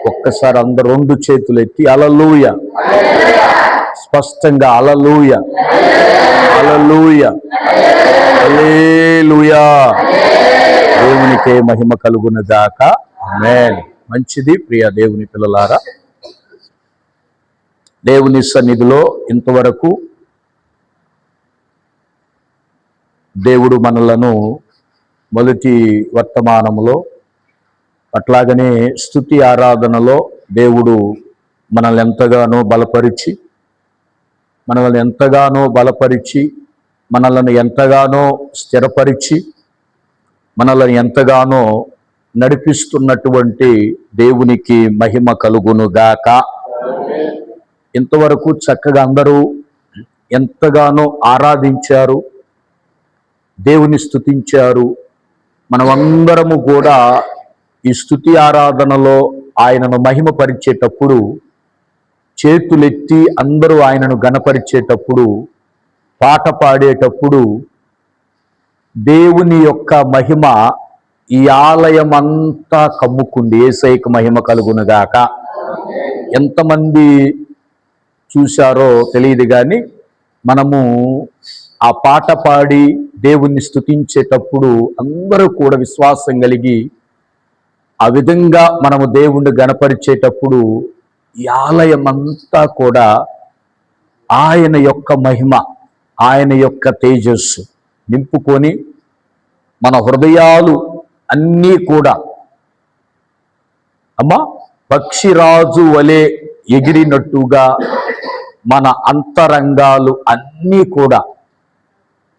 ఒక్కసారి అందరు రెండు చేతులు ఎత్తి హల్లెలూయా, స్పష్టంగా హల్లెలూయా, హల్లెలూయా, హల్లెలూయా. దేవునికే మహిమ కలుగును గాక. ఆమేన్. మంచిది ప్రియ దేవుని పిల్లలారా, దేవుని సన్నిధిలో ఇంతవరకు దేవుడు మనలను మొదటి వర్తమానములో, అట్లాగనే స్తుతి ఆరాధనలో దేవుడు మనల్ని ఎంతగానో బలపరిచి మనల్ని ఎంతగానో స్థిరపరిచి మనల్ని ఎంతగానో నడిపిస్తున్నటువంటి దేవునికి మహిమ కలుగును గాక. ఇంతవరకు చక్కగా అందరూ ఎంతగానో ఆరాధించారు, దేవుని స్తుతించారు. మనమందరము కూడా ఈ స్తుతి ఆరాధనలో ఆయనను మహిమపరిచేటప్పుడు, చేతులెత్తి అందరూ ఆయనను గణపరిచేటప్పుడు, పాట పాడేటప్పుడు దేవుని యొక్క మహిమ ఈ ఆలయం అంతా కమ్ముకుంది. యేసయ్యకు మహిమ కలుగునుగాక. ఎంతమంది చూశారో తెలియదు కానీ మనము ఆ పాట పాడి దేవుణ్ణి స్తుతించేటప్పుడు అందరూ కూడా విశ్వాసం కలిగి ఆ విధంగా మనము దేవుణ్ణి గణపరిచేటప్పుడు ఈ ఆలయం అంతా కూడా ఆయన యొక్క మహిమ, ఆయన యొక్క తేజస్సు నింపుకొని మన హృదయాలు అన్నీ కూడా పక్షిరాజు వలె ఎగిరినట్టుగా మన అంతరంగాలు అన్నీ కూడా,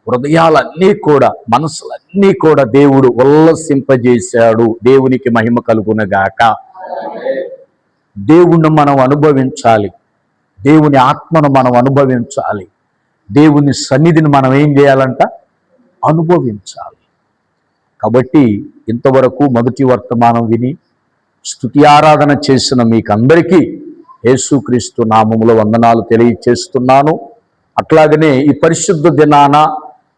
హృదయాలన్నీ కూడా, మనసులన్నీ కూడా దేవుడు ఉల్లసింపజేశాడు. దేవునికి మహిమ కలుగునగాక. దేవుణ్ణి మనం అనుభవించాలి, దేవుని ఆత్మను మనం అనుభవించాలి, దేవుని సన్నిధిని మనం ఏం చేయాలంట? అనుభవించాలి. కాబట్టి ఇంతవరకు మొదటి వర్తమానం విని స్తుతి ఆరాధన చేసిన మీకందరికీ యేసుక్రీస్తు నామములో వందనాలు తెలియచేస్తున్నాను. అట్లాగనే ఈ పరిశుద్ధ దినాన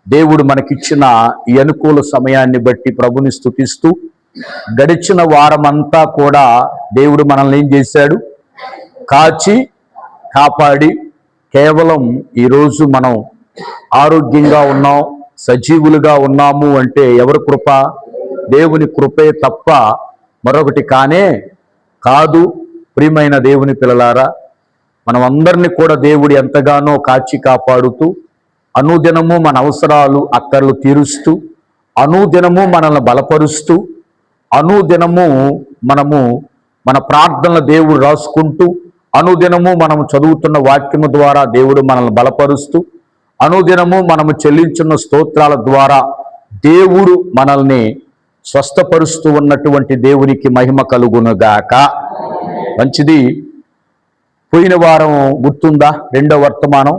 దేవుడు మనకిచ్చిన ఈ అనుకూల సమయాన్ని బట్టి ప్రభుని స్తుతిస్తూ, గడిచిన వారమంతా కూడా దేవుడు మనల్ని ఏం చేశాడు? కాచి కాపాడి కేవలం ఈరోజు మనం ఆరోగ్యంగా ఉన్నాం, సజీవులుగా ఉన్నాము అంటే ఎవరి కృప? దేవుని కృపే తప్ప మరొకటి కాదు. ప్రియమైన దేవుని పిల్లలారా, మనం అందరినీ కూడా దేవుడు ఎంతగానో కాచి కాపాడుతూ, అనుదినము మన అవసరాలు అక్కర్లు తీరుస్తూ, అనుదినము మనల్ని బలపరుస్తూ, అనుదినము మనము మన ప్రార్థనల దేవుడు రాసుకుంటూ, అనుదినము మనము చదువుతున్న వాక్యము ద్వారా దేవుడు మనల్ని బలపరుస్తూ, అనుదినము మనము చెల్లించున్న స్తోత్రాల ద్వారా దేవుడు మనల్ని స్వస్థపరుస్తూ ఉన్నటువంటి దేవునికి మహిమ కలుగునుగాక. మంచిది. పోయిన వారం గుర్తుందా? రెండవ వర్తమానం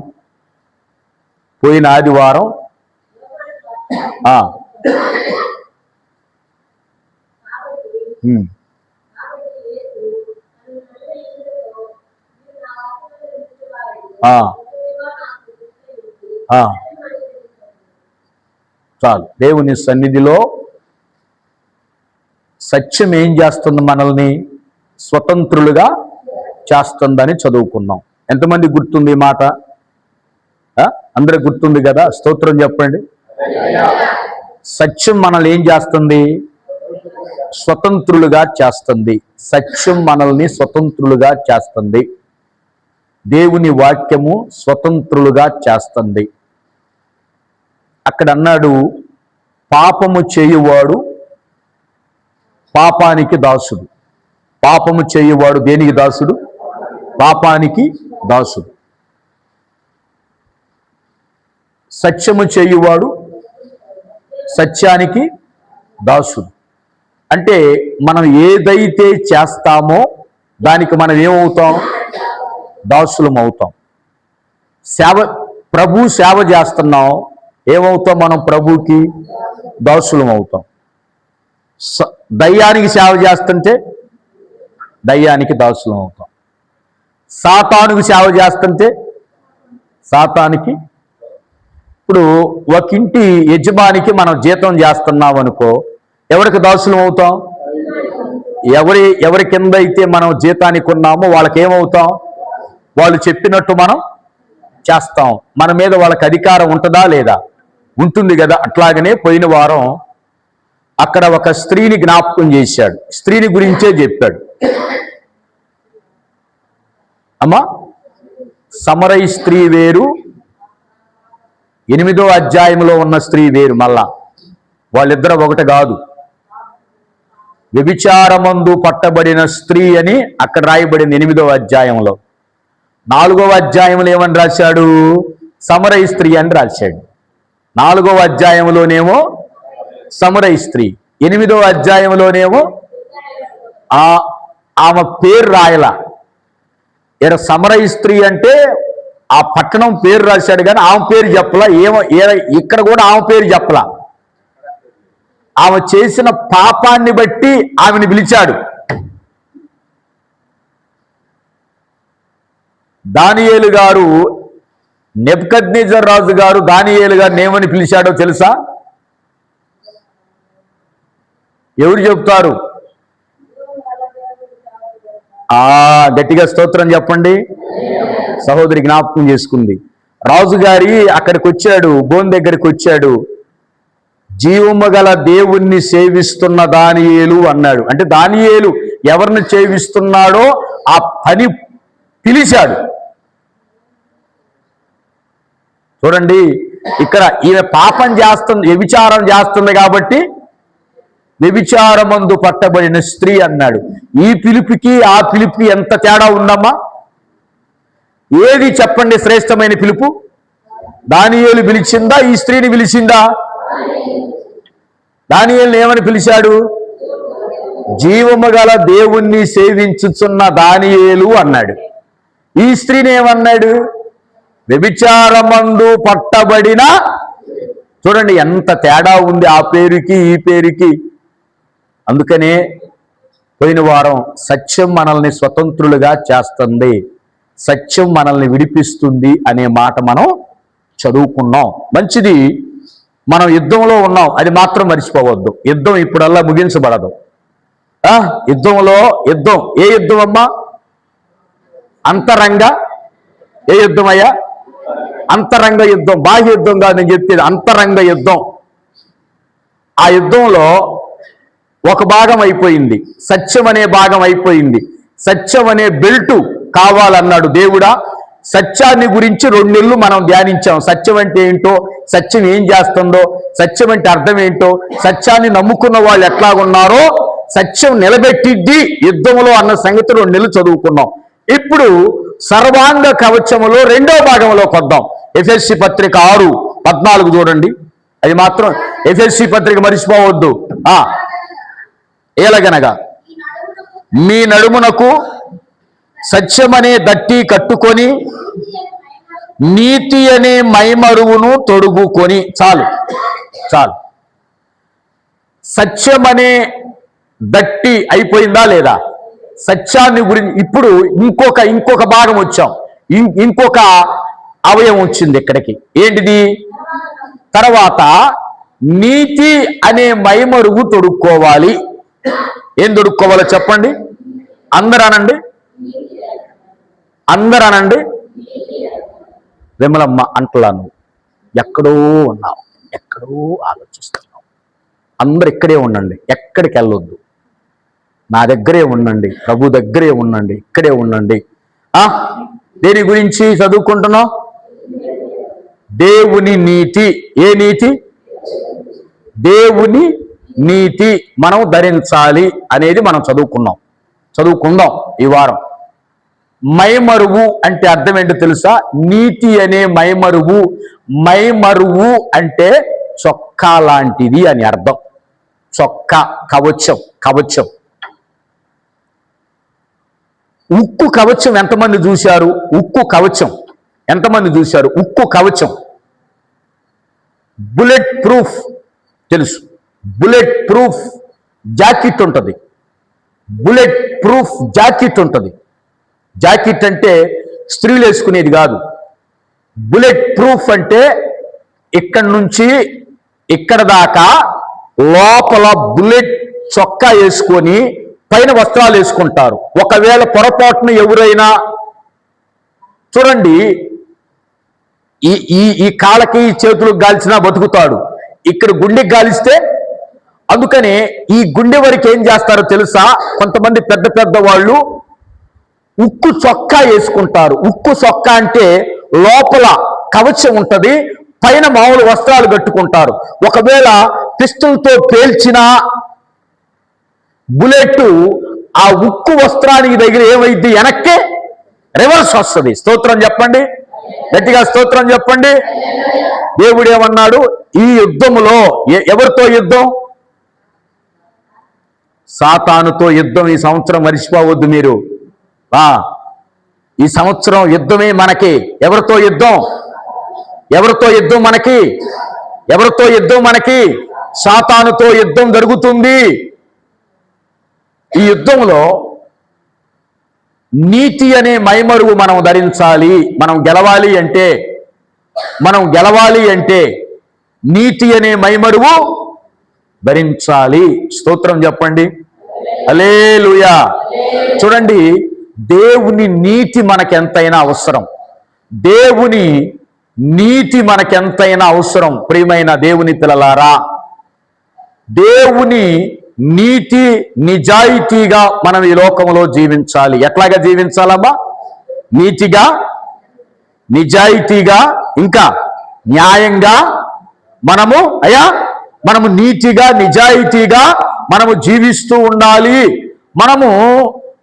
పోయిన ఆదివారం చాలు. దేవుని సన్నిధిలో సత్యం ఏం చేస్తుంది? మనల్ని స్వతంత్రులుగా చేస్తుందని చదువుకున్నాం. ఎంతమంది గుర్తుంది ఈ మాట? అందరికి గుర్తుంది కదా? స్తోత్రం చెప్పండి. సత్యం మనల్ని ఏం చేస్తుంది? స్వతంత్రులుగా చేస్తుంది. సత్యం మనల్ని స్వతంత్రులుగా చేస్తుంది. దేవుని వాక్యము స్వతంత్రులుగా చేస్తుంది. అక్కడ అన్నాడు, పాపము చేయువాడు పాపానికి దాసుడు. పాపము చేయువాడు దేనికి దాసుడు? పాపానికి దాసుడు. సత్యము చేయువాడు సత్యానికి దాసుడు. అంటే మనం ఏదైతే చేస్తామో దానికి మనం ఏమవుతాం? దాసులం అవుతాం. ప్రభు సేవ చేస్తున్నాం, ఏమవుతాం? మనం ప్రభుకి దాసులం అవుతాం. దయ్యానికి సేవ చేస్తుంటే దయ్యానికి దాసులం అవుతాం. సాతానుకి సేవ చేస్తుంటే సాతానికి. ఇప్పుడు ఒక ఇంటి యజమానికి మనం జీతం చేస్తున్నాం అనుకో, ఎవరికి దాసులం అవుతాం? ఎవరి కింద అయితే మనం జీతానికి ఉన్నామో వాళ్ళకి ఏమవుతాం? వాళ్ళు చెప్పినట్టు మనం చేస్తాం. మన మీద వాళ్ళకి అధికారం ఉంటుందా లేదా? ఉంటుంది కదా. అట్లాగనే పోయిన వారం అక్కడ ఒక స్త్రీని జ్ఞాపకం చేశాడు. స్త్రీని గురించే చెప్పాడు. అమ్మా, సమరయ స్త్రీ వేరు, 8వ అధ్యాయంలో ఉన్న స్త్రీ వేరు. మళ్ళా వాళ్ళిద్దరు ఒకటి కాదు. వ్యభిచారమందు పట్టబడిన స్త్రీ అని అక్కడ రాయబడింది 8వ అధ్యాయంలో. 4వ అధ్యాయంలో ఏమని రాశాడు? సమరయ స్త్రీ అని రాశాడు. 4వ అధ్యాయంలోనేమో సమరయ స్త్రీ, 8వ అధ్యాయంలోనేమో ఆమె పేరు రాయలా. ఇక్కడ సమరయ స్త్రీ అంటే ఆ పట్టణం పేరు రాశాడు, కానీ ఆమె పేరు చెప్పలా. ఇక్కడ కూడా ఆమె పేరు చెప్పలా. ఆమె చేసిన పాపాన్ని బట్టి ఆమెను పిలిచాడు. దానియేలు గారు, నెబుకద్నెజర్ రాజు గారు దానియేలు గారిని ఏమని పిలిచాడో తెలుసా? ఎవరు చెప్తారు? గట్టిగా స్తోత్రం చెప్పండి. సహోదరి జ్ఞాపకం చేసుకుంది. రాజుగారి అక్కడికి వచ్చాడు, బోన్ దగ్గరికి వచ్చాడు. జీవము గల దేవుణ్ణి సేవిస్తున్న దానియేలు అన్నాడు. అంటే దానియేలు ఎవరిని సేవిస్తున్నాడో ఆ పని పిలిచాడు. చూడండి, ఇక్కడ ఈమె పాపం చేస్తుంది, వ్యభిచారం చేస్తుంది కాబట్టి వ్యభిచారమందు పట్టబడిన స్త్రీ అన్నాడు. ఈ పిలుపుకి ఆ పిలుపుకి ఎంత తేడా ఉందమ్మా? ఏది చెప్పండి శ్రేష్టమైన పిలుపు? దానియేలు పిలిచిందా, ఈ స్త్రీని పిలిచిందా? దానియేలుని ఏమని పిలిచాడు? జీవము గల దేవుణ్ణి సేవించుచున్న దానియేలు అన్నాడు. ఈ స్త్రీని ఏమన్నాడు? వ్యభిచారమందు పట్టబడిన. చూడండి ఎంత తేడా ఉంది ఆ పేరుకి ఈ పేరుకి. అందుకనే పోయిన వారం సత్యం మనల్ని స్వతంత్రులుగా చేస్తుంది, సత్యం మనల్ని విడిపిస్తుంది అనే మాట మనం చదువుకున్నాం. మంచిది. మనం యుద్ధంలో ఉన్నాం, అది మాత్రం మర్చిపోవద్దు. యుద్ధం ఇప్పుడల్లా ముగించబడదు. యుద్ధంలో యుద్ధం. ఏ యుద్ధం అమ్మా? అంతరంగ. ఏ యుద్ధం అయ్యా? అంతరంగ యుద్ధం. బాహ్య యుద్ధం కాదు నేను చెప్పేది, అంతరంగ యుద్ధం. ఆ యుద్ధంలో ఒక భాగం అయిపోయింది, సత్యం అనే భాగం అయిపోయింది. సత్యం అనే బెల్టు కావాలన్నాడు దేవుడా. సత్యాన్ని గురించి 2 నెలలు మనం ధ్యానించాం. సత్యం అంటే ఏంటో, సత్యం ఏం చేస్తుందో, సత్యం అంటే అర్థం ఏంటో, సత్యాన్ని నమ్ముకున్న వాళ్ళు ఎట్లాగున్నారో, సత్యం నిలబెట్టిద్ది యుద్ధంలో అన్న సంగతి 2 నెలలు చదువుకున్నాం. ఇప్పుడు సర్వాంగ కవచములో 2వ భాగంలోకి వద్దాం. ఎఫెసీ పత్రిక 6:14 చూడండి. అది మాత్రం ఎఫెసీ పత్రిక మర్చిపోవద్దు. ఏలగనగా మీ నడుమునకు సత్యమనే దట్టి కట్టుకొని నీతి అనే మైమరువును తొడుగుకొని. చాలు చాలు. సత్యమనే దట్టి అయిపోయిందా లేదా? సత్యాన్ని గురించి ఇప్పుడు ఇంకొక భాగం వచ్చాం, ఇంకొక అవయవం వచ్చింది ఇక్కడికి. ఏంటిది? తర్వాత నీతి అనే మైమరువు తొడుక్కోవాలి. ఏం తొడుక్కోవాలో చెప్పండి. అందరూ అనండి, అందరూ అనండి. విమలమ్మ అంటలాను, ఎక్కడో ఉన్నావు, ఎక్కడో ఆలోచిస్తున్నావు. అందరు ఇక్కడే ఉండండి, ఎక్కడికి వెళ్ళొద్దు. నా దగ్గరే ఉండండి, ప్రభు దగ్గరే ఉండండి, ఇక్కడే ఉండండి. దేని గురించి చదువుకుంటున్నావు? దేవుని నీతి. ఏ నీతి? దేవుని నీతి మనం ధరించాలి అనేది మనం చదువుకుందాం ఈ వారం. మైమరువు అంటే అర్థం ఏంటో తెలుసా? నీతి అనే మైమరువు. మైమరువు అంటే చొక్కా లాంటిది అని అర్థం. చొక్కా, కవచం. కవచం. ఉక్కు కవచం ఎంతమంది చూశారు? ఉక్కు కవచం ఎంతమంది చూశారు? ఉక్కు కవచం. బుల్లెట్ ప్రూఫ్ తెలుసు. బుల్లెట్ ప్రూఫ్ జాకెట్ ఉంటుంది. బుల్లెట్ ప్రూఫ్ జాకెట్ ఉంటుంది. జాకెట్ అంటే స్త్రీలు వేసుకునేది కాదు. బుల్లెట్ ప్రూఫ్ అంటే ఇక్కడి నుంచి ఇక్కడ దాకా లోపల బుల్లెట్ చొక్కా వేసుకొని పైన వస్త్రాలు వేసుకుంటారు. ఒకవేళ పొరపాటున ఎవరైనా చూడండి ఈ ఈ ఈ కాళ్ళకి చేతులకు గాల్చినా బతుకుతాడు, ఇక్కడ గుండెకి గాలిస్తే. అందుకనే ఈ గుండె వరకు ఏం చేస్తారో తెలుసా, కొంతమంది పెద్ద పెద్ద వాళ్ళు ఉక్కు చొక్కా వేసుకుంటారు. ఉక్కు చొక్కా అంటే లోపల కవచం ఉంటది, పైన మామూలు వస్త్రాలు కట్టుకుంటారు. ఒకవేళ పిస్టల్తో పేల్చిన బుల్లెట్ ఆ ఉక్కు వస్త్రానికి దగ్గర ఏమైంది, వెనక్కి రివర్స్ వస్తుంది. స్తోత్రం చెప్పండి, గట్టిగా స్తోత్రం చెప్పండి. దేవుడు ఏమన్నాడు, ఈ యుద్ధములో ఎవరితో యుద్ధం? సాతానుతో యుద్ధం. ఈ సంవత్సరం మరిచిపోవద్దు మీరు. ఈ సంవత్సరం యుద్ధమే మనకి. ఎవరితో యుద్ధం? ఎవరితో యుద్ధం మనకి? ఎవరితో యుద్ధం మనకి? సాతానుతో యుద్ధం జరుగుతుంది. ఈ యుద్ధంలో నీతి అనే మైమరువు మనం ధరించాలి. మనం గెలవాలి అంటే నీతి అనే మైమరువు ధరించాలి. స్తోత్రం చెప్పండి, హల్లెలూయా. చూడండి, దేవుని నీతి మనకెంతైనా అవసరం. దేవుని నీతి మనకెంతైనా అవసరం. ప్రియమైన దేవుని పిల్లలారా, దేవుని నీతి నిజాయితీగా మనం ఈ లోకంలో జీవించాలి. ఎట్లాగా జీవించాలమ్మా? నీతిగా, నిజాయితీగా, ఇంకా న్యాయంగా మనము నీతిగా నిజాయితీగా మనము జీవిస్తూ ఉండాలి. మనము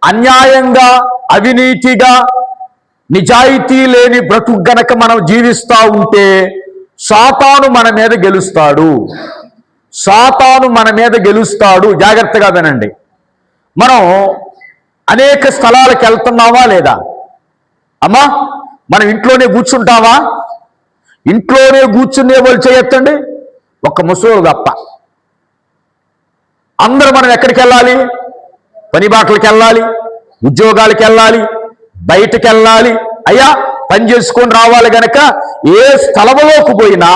అన్యాయంగా, అవినీతిగా, నిజాయితీ లేని బ్రతుకు గనక మనం జీవిస్తూ ఉంటే సాతాను మన మీద గెలుస్తాడు. సాతాను మన మీద గెలుస్తాడు. జాగ్రత్తగా వినండి. మనం అనేక స్థలాలకు వెళ్తున్నావా లేదా? అమ్మా, మనం ఇంట్లోనే కూర్చుంటావా? ఇంట్లోనే కూర్చునే వాళ్ళు చేయొద్దండి, ఒక్క ముసలోడు తప్ప. అందరూ మనం ఎక్కడికి వెళ్ళాలి? పని బాటలకు వెళ్ళాలి, ఉద్యోగాలకు వెళ్ళాలి, బయటకు వెళ్ళాలి. అయ్యా, పని చేసుకొని రావాలి గనక ఏ స్థలంలోకి పోయినా,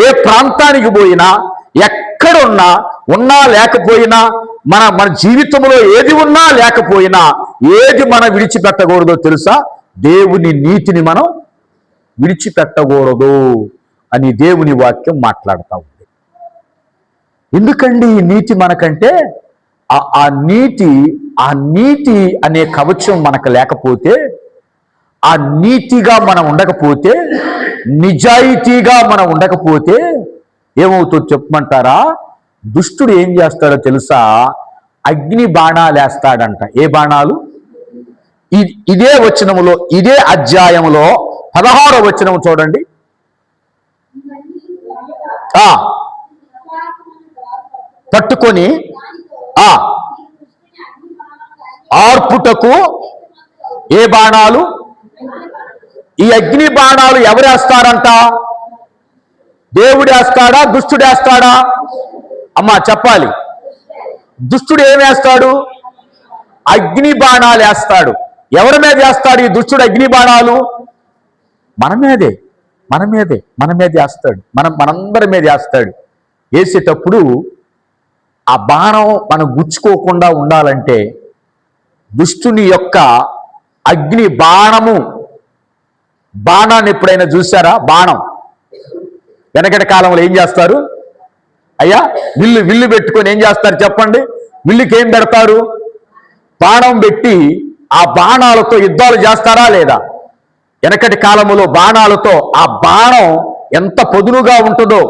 ఏ ప్రాంతానికి పోయినా, ఎక్కడున్నా, ఉన్నా లేకపోయినా, మన జీవితంలో ఏది ఉన్నా లేకపోయినా, ఏది మనం విడిచిపెట్టకూడదో తెలుసా? దేవుని నీతిని మనం విడిచిపెట్టకూడదు అని దేవుని వాక్యం మాట్లాడుతూ ఉంది. ఎందుకండి ఈ నీతి మనకంటే? ఆ నీతి అనే కవచం మనకు లేకపోతే, ఆ నీతిగా మనం ఉండకపోతే, నిజాయితీగా మనం ఉండకపోతే ఏమవుతుందో చెప్పమంటారా? దుష్టుడు ఏం చేస్తాడో తెలుసా? అగ్ని బాణాలు వేస్తాడంట. ఏ బాణాలు? ఇదే వచనములో, ఇదే అధ్యాయములో 16వ వచనం చూడండి. పట్టుకొని ఆర్పుటకు ఏ బాణాలు? ఈ అగ్ని బాణాలు ఎవరు వేస్తారంట? దేవుడు వేస్తాడా, దుష్టుడు వేస్తాడా? అమ్మా చెప్పాలి. దుష్టుడు ఏం వేస్తాడు? అగ్ని బాణాలు వేస్తాడు. ఎవరి మీద వేస్తాడు ఈ దుష్టుడు అగ్ని బాణాలు? మన మీద వేస్తాడు. మనందరి మీద వేస్తాడు. వేసేటప్పుడు ఆ బాణం మనం గుచ్చుకోకుండా ఉండాలంటే దుష్టుని యొక్క అగ్ని బాణాన్ని ఎప్పుడైనా చూసారా? బాణం వెనకటి కాలంలో ఏం చేస్తారు? అయ్యా, విల్లు పెట్టుకొని ఏం చేస్తారు చెప్పండి? విల్లుకి ఏం పెడతారు? బాణం పెట్టి ఆ బాణాలతో యుద్ధాలు చేస్తారా లేదా? వెనకటి కాలంలో బాణాలతో ఆ బాణం ఎంత పొదునుగా ఉంటుందో,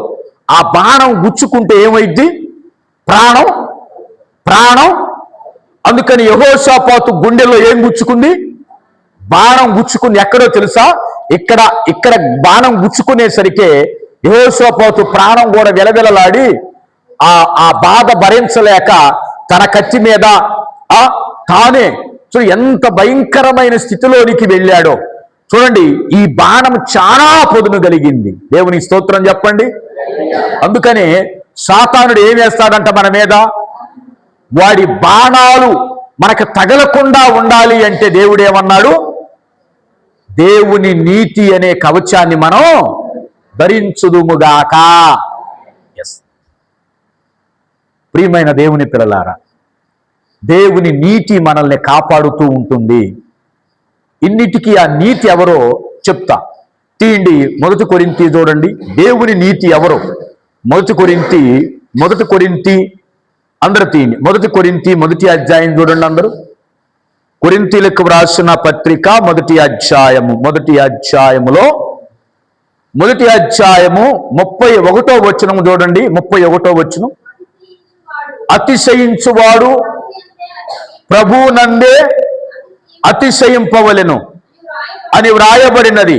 ఆ బాణం గుచ్చుకుంటే ఏమైద్ది? ప్రాణం. అందుకని యెహోషాపాతు గుండెల్లో ఏం గుచ్చుకుంది? బాణం గుచ్చుకుంది. ఎక్కడో తెలుసా? ఇక్కడ బాణం గుచ్చుకునేసరికి యెహోషాపాతు ప్రాణం కూడా విలవిలలాడి ఆ బాధ భరించలేక తన కత్తి మీద తానే ఎంత భయంకరమైన స్థితిలోనికి వెళ్ళాడో చూడండి. ఈ బాణం చాలా పొదును కలిగింది. దేవుని స్తోత్రం చెప్పండి. అందుకనే సాతానుడు ఏం వేస్తాడంట మన మీద? వాడి బాణాలు మనకు తగలకుండా ఉండాలి అంటే దేవుడు ఏమన్నాడు? దేవుని నీతి అనే కవచాన్ని మనం ధరించుదుముగాక. ప్రియమైన దేవుని పిల్లలారా, దేవుని నీతి మనల్ని కాపాడుతూ ఉంటుంది. ఇన్నిటికీ ఆ నీతి ఎవరో చెప్తా. తీయండి 1 కొరింథీ చూడండి. దేవుని నీతి ఎవరో 1 కొరింథీ అందరూ తీయండి. 1 కొరింథీ 1వ అధ్యాయం చూడండి అందరూ. కొరింథీలకు వ్రాసిన పత్రిక 1వ అధ్యాయము 1వ అధ్యాయములో 1వ అధ్యాయము 31వ వచనం చూడండి. 31వ వచనం, అతిశయించువాడు ప్రభువునందే అతిశయింపవలెను అని వ్రాయబడినది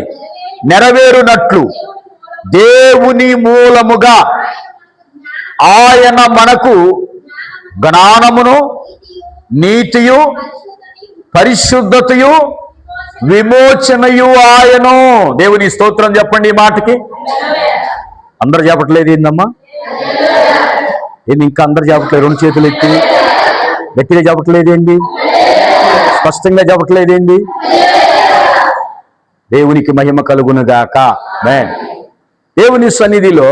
నెరవేరునట్లు దేవుని మూలముగా ఆయన మనకు జ్ఞానమును నీతియు పరిశుద్ధతయు విమోచనయు ఆయను. దేవుని స్తోత్రం చెప్పండి. ఈ మాటకి అందరు చెప్పట్లేదు ఏందమ్మా? ఏంది ఇంకా అందరు చెప్పట్లేదు? 2 చేతులు ఎత్తి గట్టిగా చెప్పట్లేదేంటి? స్పష్టంగా చెప్పట్లేదేంటి? దేవునికి మహిమ కలుగునుగాక. దేవుని సన్నిధిలో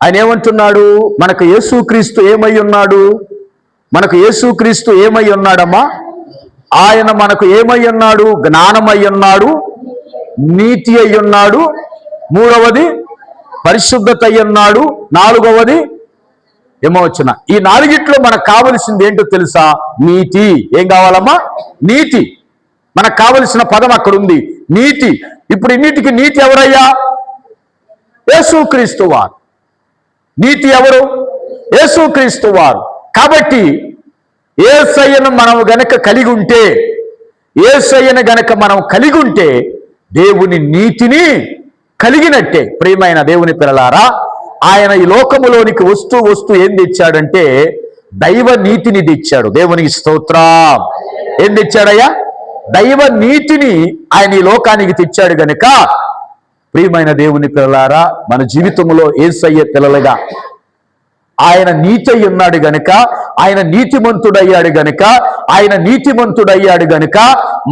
ఆయన ఏమంటున్నాడు? మనకు యేసుక్రీస్తు ఏమై ఉన్నాడు? మనకు యేసుక్రీస్తు ఏమై ఉన్నాడమ్మా? ఆయన మనకు ఏమై ఉన్నాడు? జ్ఞానమై ఉన్నాడు, నీతి అయి ఉన్నాడు, 3వది పరిశుద్ధత అయి ఉన్నాడు, 4వది విమోచన. ఈ 4గిట్లో మనకు కావలసింది ఏంటో తెలుసా? నీతి. ఏం కావాలమ్మా? నీతి. మనకు కావలసిన పదం అక్కడ ఉంది, నీతి. ఇప్పుడు ఇన్నిటికి నీతి ఎవరయ్యా? యేసుక్రీస్తు వారు. నీతి ఎవరు? యేసుక్రీస్తు వారు. కాబట్టి యేసయ్యను మనం గనక కలిగి ఉంటే, యేసయ్యను గనక మనం కలిగి ఉంటే దేవుని నీతిని కలిగినట్టే. ప్రియమైన దేవుని పిల్లలారా, ఆయన ఈ లోకములోనికి వస్తూ ఏం తెచ్చాడంటే దైవ నీతిని తెచ్చాడు. దేవునికి స్తోత్రం. ఏం తెచ్చాడయ్యా? దైవ నీతిని ఆయన ఈ లోకానికి తెచ్చాడు గనుక ప్రియమైన దేవుని పిల్లలారా, మన జీవితంలో యేసయ్య పిల్లలుగా ఆయన నీతి అయి ఉన్నాడు గనుక, ఆయన నీతిమంతుడయ్యాడు గనుక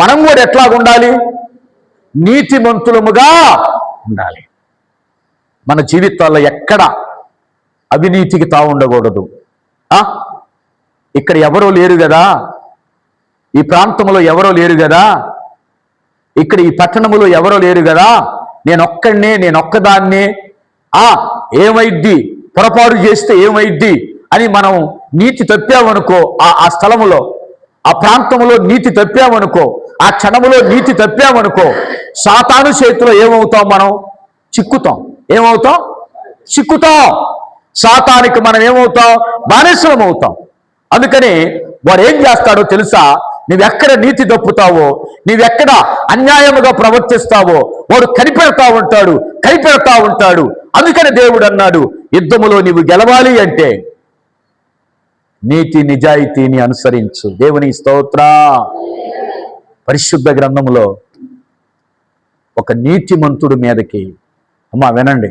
మనం కూడా ఎట్లాగుండాలి? నీతిమంతులముగా ఉండాలి. మన జీవితాల్లో ఎక్కడ అవినీతికి తావుండకూడదు. ఇక్కడ ఎవరో లేరు కదా, ఈ ప్రాంతంలో ఎవరో లేరు కదా, ఇక్కడ ఈ పట్టణంలో ఎవరో లేరు కదా, నేనొక్కదాన్నే ఏమైద్ది, పొరపాటు చేస్తే ఏమైద్ది అని మనం నీతి తప్పామనుకో, ఆ స్థలములో ఆ ప్రాంతంలో నీతి తప్పామనుకో, ఆ క్షణములో నీతి తప్పామనుకో, సాతాను చేతిలో ఏమవుతాం? మనం చిక్కుతాం. ఏమవుతాం? చిక్కుతాం. సాతానికి మనం ఏమవుతాం? బానిసలం అవుతాం. అందుకని వాడు ఏం చేస్తాడో తెలుసా? నువ్వెక్కడ నీతి తప్పుతావో, నువ్వెక్కడ అన్యాయముగా ప్రవర్తిస్తావో వాడు కనిపెడతా ఉంటాడు. అందుకని దేవుడు అన్నాడు, యుద్ధములో నీవు గెలవాలి అంటే నీతి నిజాయితీని అనుసరించు. దేవుని స్తోత్రం. పరిశుద్ధ గ్రంథములో ఒక నీతిమంతుడి మీదకి, అమ్మా వినండి,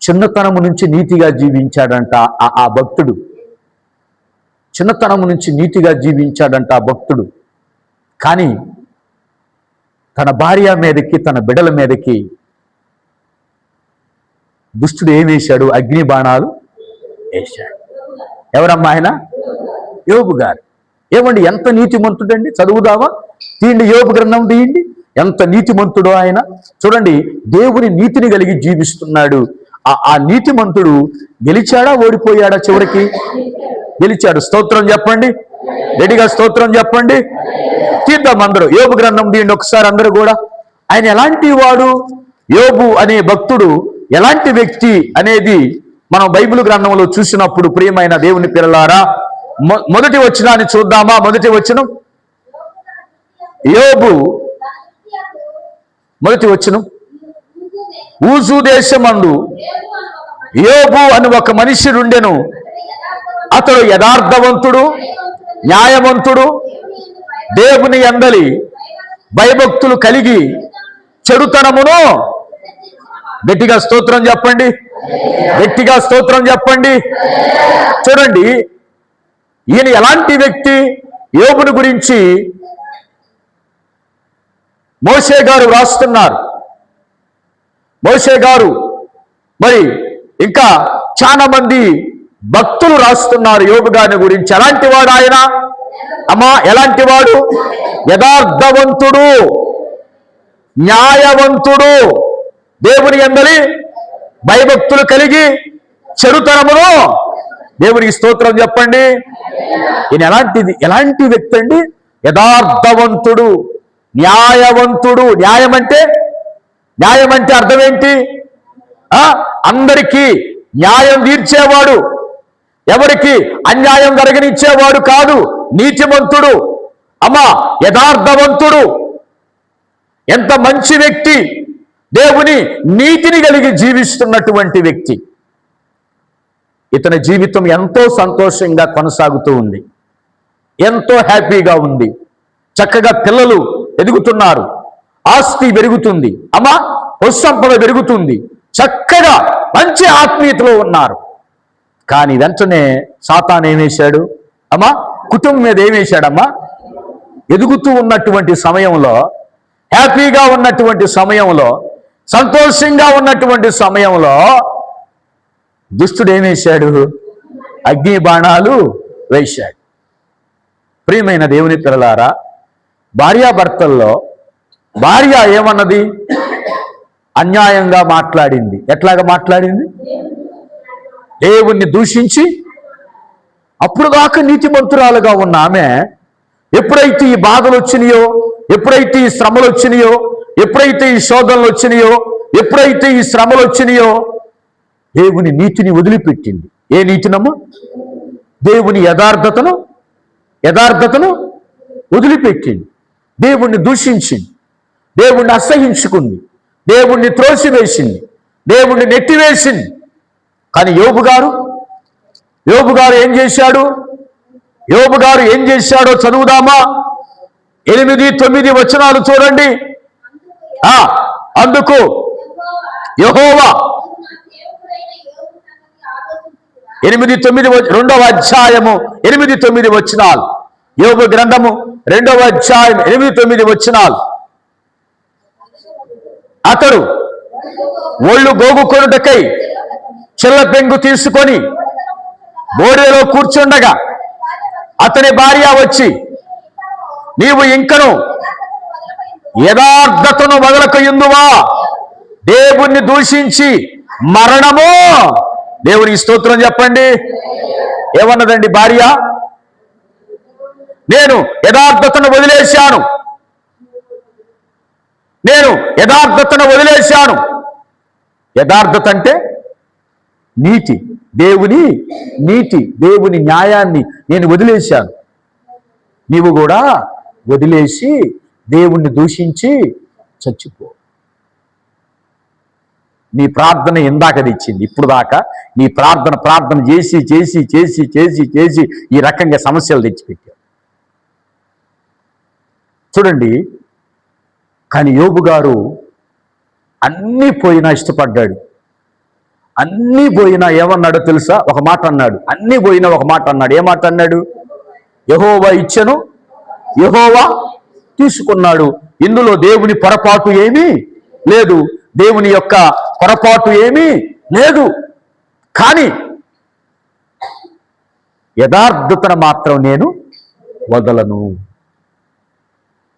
చిన్నతనము నుంచి నీతిగా జీవించాడంట ఆ భక్తుడు. చిన్నతనము నుంచి నీతిగా జీవించాడంట ఆ భక్తుడు. కానీ తన భార్య మీదకి, తన బిడ్డల మీదకి దుష్టుడు ఏం వేశాడు? అగ్ని బాణాలు వేశాడు. ఎవరమ్మా ఆయన? యోబు గారు. ఏమండి, ఎంత నీతిమంతుడండి! చదువుదామా? తీయండి, యోబు గ్రంథం తీయండి. ఎంత నీతిమంతుడో ఆయన. చూడండి, దేవుని నీతిని కలిగి జీవిస్తున్నాడు. ఆ నీతిమంతుడు గెలిచాడా, ఓడిపోయాడా? చివరికి గెలిచాడు. స్తోత్రం చెప్పండి, రెడీగా స్తోత్రం చెప్పండి. తీద్దాం అందరూ. యోబు గ్రంథం తీయండి ఒకసారి అందరూ కూడా. ఆయన ఎలాంటి వాడు? యోబు అనే భక్తుడు ఎలాంటి వ్యక్తి అనేది మనం బైబిల్ గ్రంథంలో చూసినప్పుడు ప్రియమైన దేవుని పిల్లలారా, మొదటి వచనాన్ని చూద్దామా? మొదటి వచనం, యోబు మొదటి వచనం, ఊజు దేశమందు యోబు అని ఒక మనుష్యుడుండెను. అతడు యథార్థవంతుడు, న్యాయవంతుడు, దేవుని యందలి భయభక్తులు కలిగి చెడుతనమును, గట్టిగా స్తోత్రం చెప్పండి, గట్టిగా స్తోత్రం చెప్పండి. చూడండి, ఈయన ఎలాంటి వ్యక్తి? యోబుని గురించి మోషే గారు రాస్తున్నారు. మోషే గారు మరి ఇంకా చాలా మంది భక్తులు రాస్తున్నారు యోబు గారి గురించి. ఎలాంటి వాడు ఆయన? అమ్మా, ఎలాంటి వాడు? యథార్థవంతుడు, న్యాయవంతుడు, దేవుని యందలి భయభక్తులు కలిగి చెడుతనమును. దేవునికి స్తోత్రం చెప్పండి. ఈయన ఎలాంటి వ్యక్తి అండి? యథార్థవంతుడు, న్యాయవంతుడు. న్యాయం అంటే అర్థం ఏంటి? అందరికీ న్యాయం తీర్చేవాడు, ఎవరికి అన్యాయం జరగనిచ్చేవాడు కాదు. నీతిమంతుడు, అమ్మా, యథార్థవంతుడు. ఎంత మంచి వ్యక్తి! దేవుని నీతిని కలిగి జీవిస్తున్నటువంటి వ్యక్తి. ఇతని జీవితం ఎంతో సంతోషంగా కొనసాగుతూ ఉంది, ఎంతో హ్యాపీగా ఉంది. చక్కగా పిల్లలు ఎదుగుతున్నారు, ఆస్తి పెరుగుతుంది, అమ్మా, సంపద పెరుగుతుంది, చక్కగా మంచి ఆత్మీయతలో ఉన్నారు. కానీ వెంటనే సాతాను ఏమేశాడు? అమ్మా, కుటుంబం మీద ఏమేశాడమ్మా? ఎదుగుతూ ఉన్నటువంటి సమయంలో, హ్యాపీగా ఉన్నటువంటి సమయంలో, సంతోషంగా ఉన్నటువంటి సమయంలో దుష్టుడు ఏమేశాడు? అగ్ని బాణాలు వేశాడు. ప్రియమైన దేవుని పిల్లలారా, భార్యాభర్తల్లో భార్య ఏమన్నది? అన్యాయంగా మాట్లాడింది. ఎట్లాగా మాట్లాడింది? దేవుణ్ణి దూషించి. అప్పుడు దాకా నీతిమంతురాలుగా ఉన్న ఆమె ఎప్పుడైతే ఈ బాధలు వచ్చినాయో, ఎప్పుడైతే ఈ శ్రమలు వచ్చినాయో, ఎప్పుడైతే ఈ శోధనలు వచ్చినాయో, ఎప్పుడైతే ఈ శ్రమలు వచ్చినాయో, దేవుని నీతిని వదిలిపెట్టింది. ఏ నీతినమ్మా? దేవుని యథార్థతను వదిలిపెట్టింది. దేవుణ్ణి దూషించింది, దేవుణ్ణి అసహించుకుంది, దేవుణ్ణి త్రోసివేసింది, దేవుణ్ణి నెట్టివేసింది. కానీ యోబు గారు ఏం చేశాడు? యోబు గారు ఏం చేశాడో చదువుదామా? 8-9 వచనాలు చూడండి. అందుకు యెహోవా 8-9 2వ అధ్యాయము 8-9 వచనాలు. యోబు గ్రంథము 2వ అధ్యాయం 8-9 వచనాలు. అతడు ఒళ్ళు గోగుకొనుటకై చిల్ల పెంగు తీసుకొని బోడేలో కూర్చుండగా అతని భార్య వచ్చి, నీవు ఇంకను యథార్థతను వదలకయుందువా? దేవుణ్ణి దూషించి మరణము. దేవునికి స్తోత్రం చెప్పండి. ఏమన్నదండి భార్య? నేను యథార్థతను వదిలేశాను, యథార్థత అంటే నీతి, దేవుని నీతి, దేవుని న్యాయాన్ని నేను వదిలేశాను. నీవు కూడా వదిలేసి దేవుణ్ణి దూషించి చచ్చిపో. నీ ప్రార్థన ఇందాకది ఇచ్చింది, ఇప్పుడు దాకా నీ ప్రార్థన చేసి చేసి చేసి చేసి చేసి ఈ రకంగా సమస్యలు తెచ్చిపెట్టావు. చూడండి, కానీ యోబు గారు అన్నీ పోయినా ఇష్టపడ్డాడు. అన్నీ పోయినా ఏమన్నాడో తెలుసా? ఒక మాట అన్నాడు. అన్నీ పోయినా ఒక మాట అన్నాడు. ఏ మాట అన్నాడు? యెహోవా ఇచ్చెను, యెహోవా తీసుకున్నాడు. ఇందులో దేవుని పొరపాటు ఏమీ లేదు, దేవుని యొక్క పొరపాటు ఏమీ లేదు. కానీ యథార్థతను మాత్రం నేను వదలను.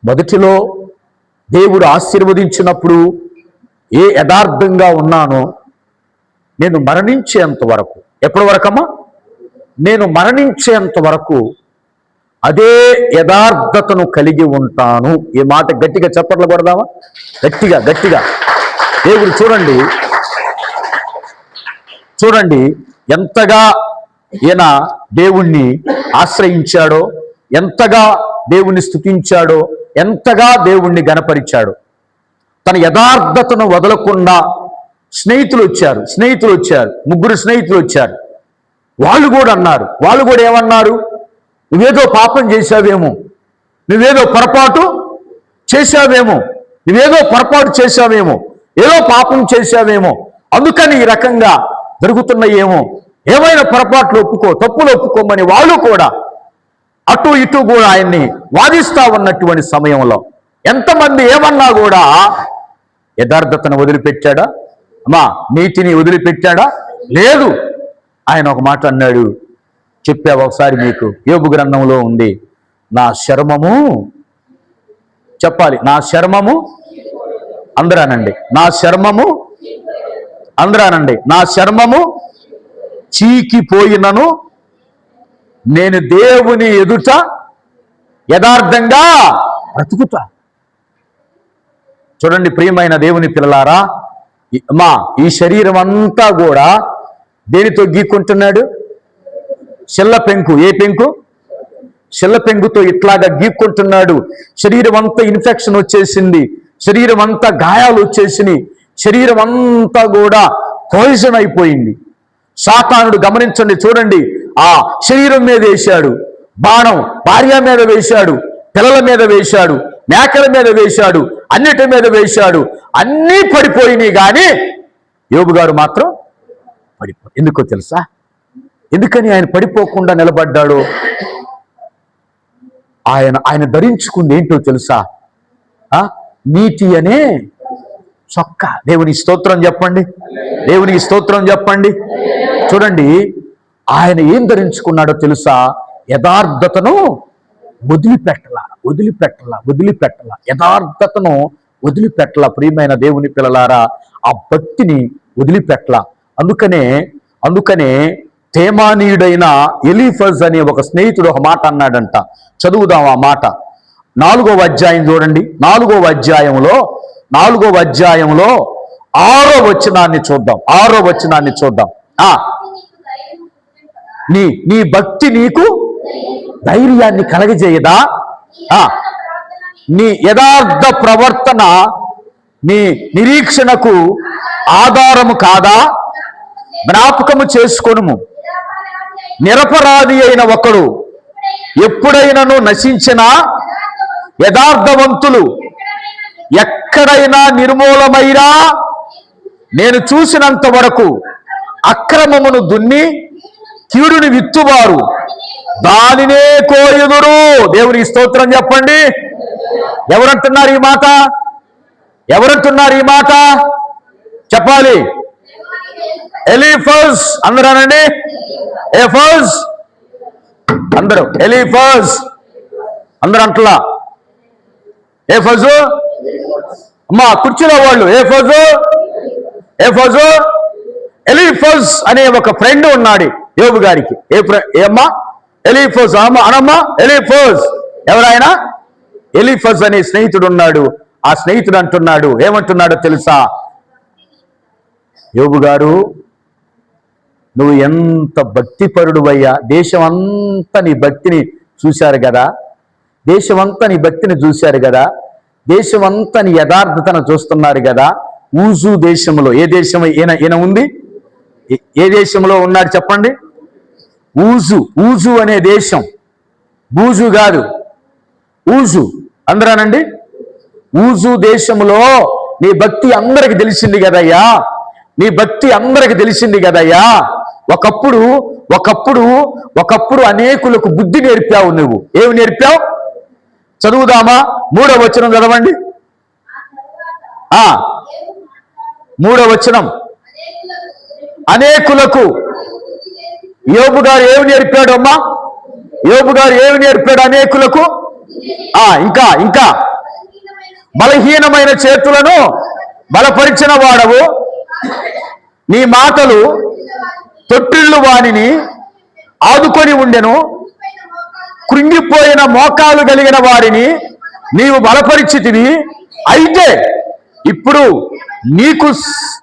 మొదటిలో దేవుడు ఆశీర్వదించినప్పుడు ఏ యథార్థంగా ఉన్నానో నేను మరణించేంత వరకు, ఎప్పటి వరకమ్మా? నేను మరణించేంత వరకు అదే యథార్థతను కలిగి ఉంటాను. ఈ మాట గట్టిగా చప్పట్లు కొడదామా? గట్టిగా. దేవుడు చూడండి ఎంతగా ఈయన దేవుణ్ణి ఆశ్రయించాడో, ఎంతగా దేవుణ్ణి స్తుతించాడో, ఎంతగా దేవుణ్ణి గణపరిచాడో. తన యథార్థతను వదలకుండా స్నేహితులు వచ్చారు, 3 స్నేహితులు వచ్చారు. వాళ్ళు కూడా అన్నారు. వాళ్ళు కూడా ఏమన్నారు? నువ్వేదో పాపం చేశావేమో, నువ్వేదో పొరపాటు చేశావేమో, ఏదో పాపం చేశావేమో, అందుకని ఈ రకంగా జరుగుతున్నాయేమో, ఏమైనా పొరపాట్లు ఒప్పుకో, తప్పులు ఒప్పుకోమని వాళ్ళు కూడా అటు ఇటు కూడా ఆయన్ని వాదిస్తా ఉన్నటువంటి సమయంలో ఎంతమంది ఏమన్నా కూడా యథార్థతను వదిలిపెట్టాడా? అమ్మా, నీతిని వదిలిపెట్టాడా? లేదు. ఆయన ఒక మాట అన్నాడు, చెప్పావు ఒకసారి మీకు, యోబు గ్రంథంలో ఉంది, నా శర్మము, చెప్పాలి, నా శర్మము, అందరానండి, నా శర్మము, అందరానండి, నా శర్మము చీకిపోయినను నేను దేవుని ఎదుట యథార్థంగా బ్రతుకుతా. చూడండి ప్రియమైన దేవుని పిల్లలారా, ఈ శరీరం అంతా కూడా దేనితో గీక్కుంటున్నాడు? శిల్ల పెంకు. ఏ పెంకు? శిల్ల పెంకుతో ఇట్లాగా గీక్కుంటున్నాడు. శరీరం అంతా ఇన్ఫెక్షన్ వచ్చేసింది, శరీరం అంతా గాయాలు వచ్చేసినాయి, శరీరం అంతా కూడా పాయిజన్ అయిపోయింది. సాతానుడు గమనించండి, చూడండి, ఆ శరీరం మీద వేశాడు బాణం, భార్య మీద వేశాడు, పిల్లల మీద వేశాడు, మేకల మీద వేశాడు, అన్నిటి మీద వేశాడు, అన్నీ పడిపోయినాయి. కానీ యోబు గారు మాత్రం ఎందుకో తెలుసా? ఎందుకని ఆయన పడిపోకుండా నిలబడ్డాడు? ఆయన ధరించుకుంది ఏంటో తెలుసా? నీతి అనే చొక్కా. దేవునికి స్తోత్రం చెప్పండి, దేవునికి స్తోత్రం చెప్పండి. చూడండి, ఆయన ఏం ధరించుకున్నాడో తెలుసా? యథార్థతను వదిలిపెట్టలా, యథార్థతను వదిలిపెట్టలా. ప్రియమైన దేవుని పిల్లలారా, ఆ భక్తిని వదిలిపెట్టలా. అందుకనే తేమానీయుడైన ఎలీఫజ్ అనే ఒక స్నేహితుడు ఒక మాట అన్నాడంట. చదువుదాం ఆ మాట. 4వ అధ్యాయం చూడండి. 4వ అధ్యాయంలో 6వ వచనాన్ని చూద్దాం. నీ భక్తి నీకు ధైర్యాన్ని కలగజేయదా? నీ యథార్థ ప్రవర్తన నీ నిరీక్షణకు ఆధారము కాదా? జ్ఞాపకము చేసుకొనుము. నిరపరాధి అయిన ఒకడు ఎప్పుడైనను నశించిన, యథార్థవంతులు ఎక్కడైనా నిర్మూలమైనా, నేను చూసినంత వరకు అక్రమమును దున్ని కీడుని విత్తువారు దానినే కోయుదురు. దేవునికి స్తోత్రం చెప్పండి. ఎవరంటున్నారు ఈ మాట? చెప్పాలి. ఎలీఫజ్. అందరూ అనండి, ఎఫజ్. అందరూ ఎలీఫజ్. అందరూ అంటలా ఎఫజు. అమ్మా కుర్చీలో వాళ్ళు ఎఫజు. ఎలీఫజ్ అనే ఒక ఫ్రెండ్ ఉన్నాడు యోబు గారికి. ఏమ్మా? ఎలీఫజ్. అనమ్మా ఎలీఫజ్. ఎవరైనా? ఎలీఫజ్ అనే స్నేహితుడు ఉన్నాడు. ఆ స్నేహితుడు అంటున్నాడు, ఏమంటున్నాడో తెలుసా? యోబు గారు, నువ్వు ఎంత భక్తిపరుడువయ్యా. దేశం అంతా నీ భక్తిని చూశారు కదా, దేశం అంతా నీ యథార్థతను చూస్తున్నారు కదా. ఊజు దేశంలో, ఏ దేశం ఈయన ఉంది? ఏ దేశంలో ఉన్నాడు చెప్పండి? ఊజు అనే దేశం. బూజు కాదు, ఊజు. అందరానండి. ఊజు దేశంలో నీ భక్తి అందరికి తెలిసింది కదయ్యా. ఒకప్పుడు అనేకులకు బుద్ధి నేర్పావు నువ్వు. ఏమి నేర్పావు? చదువుదామా? 3వ వచనం చదవండి. 3వ వచనం. అనేకులకు యోబు గారు ఏమి నేర్పాడు అమ్మా? యోబు గారు ఏమి నేర్పాడు అనేకులకు? ఇంకా బలహీనమైన చేతులను బలపరిచిన వాడవు, నీ మాటలు తొట్టిళ్ళు వానిని ఆదుకొని ఉండెను, కృంగిపోయిన మోకాలు కలిగిన వారిని నీవు బలపరిచితివి. అయితే ఇప్పుడు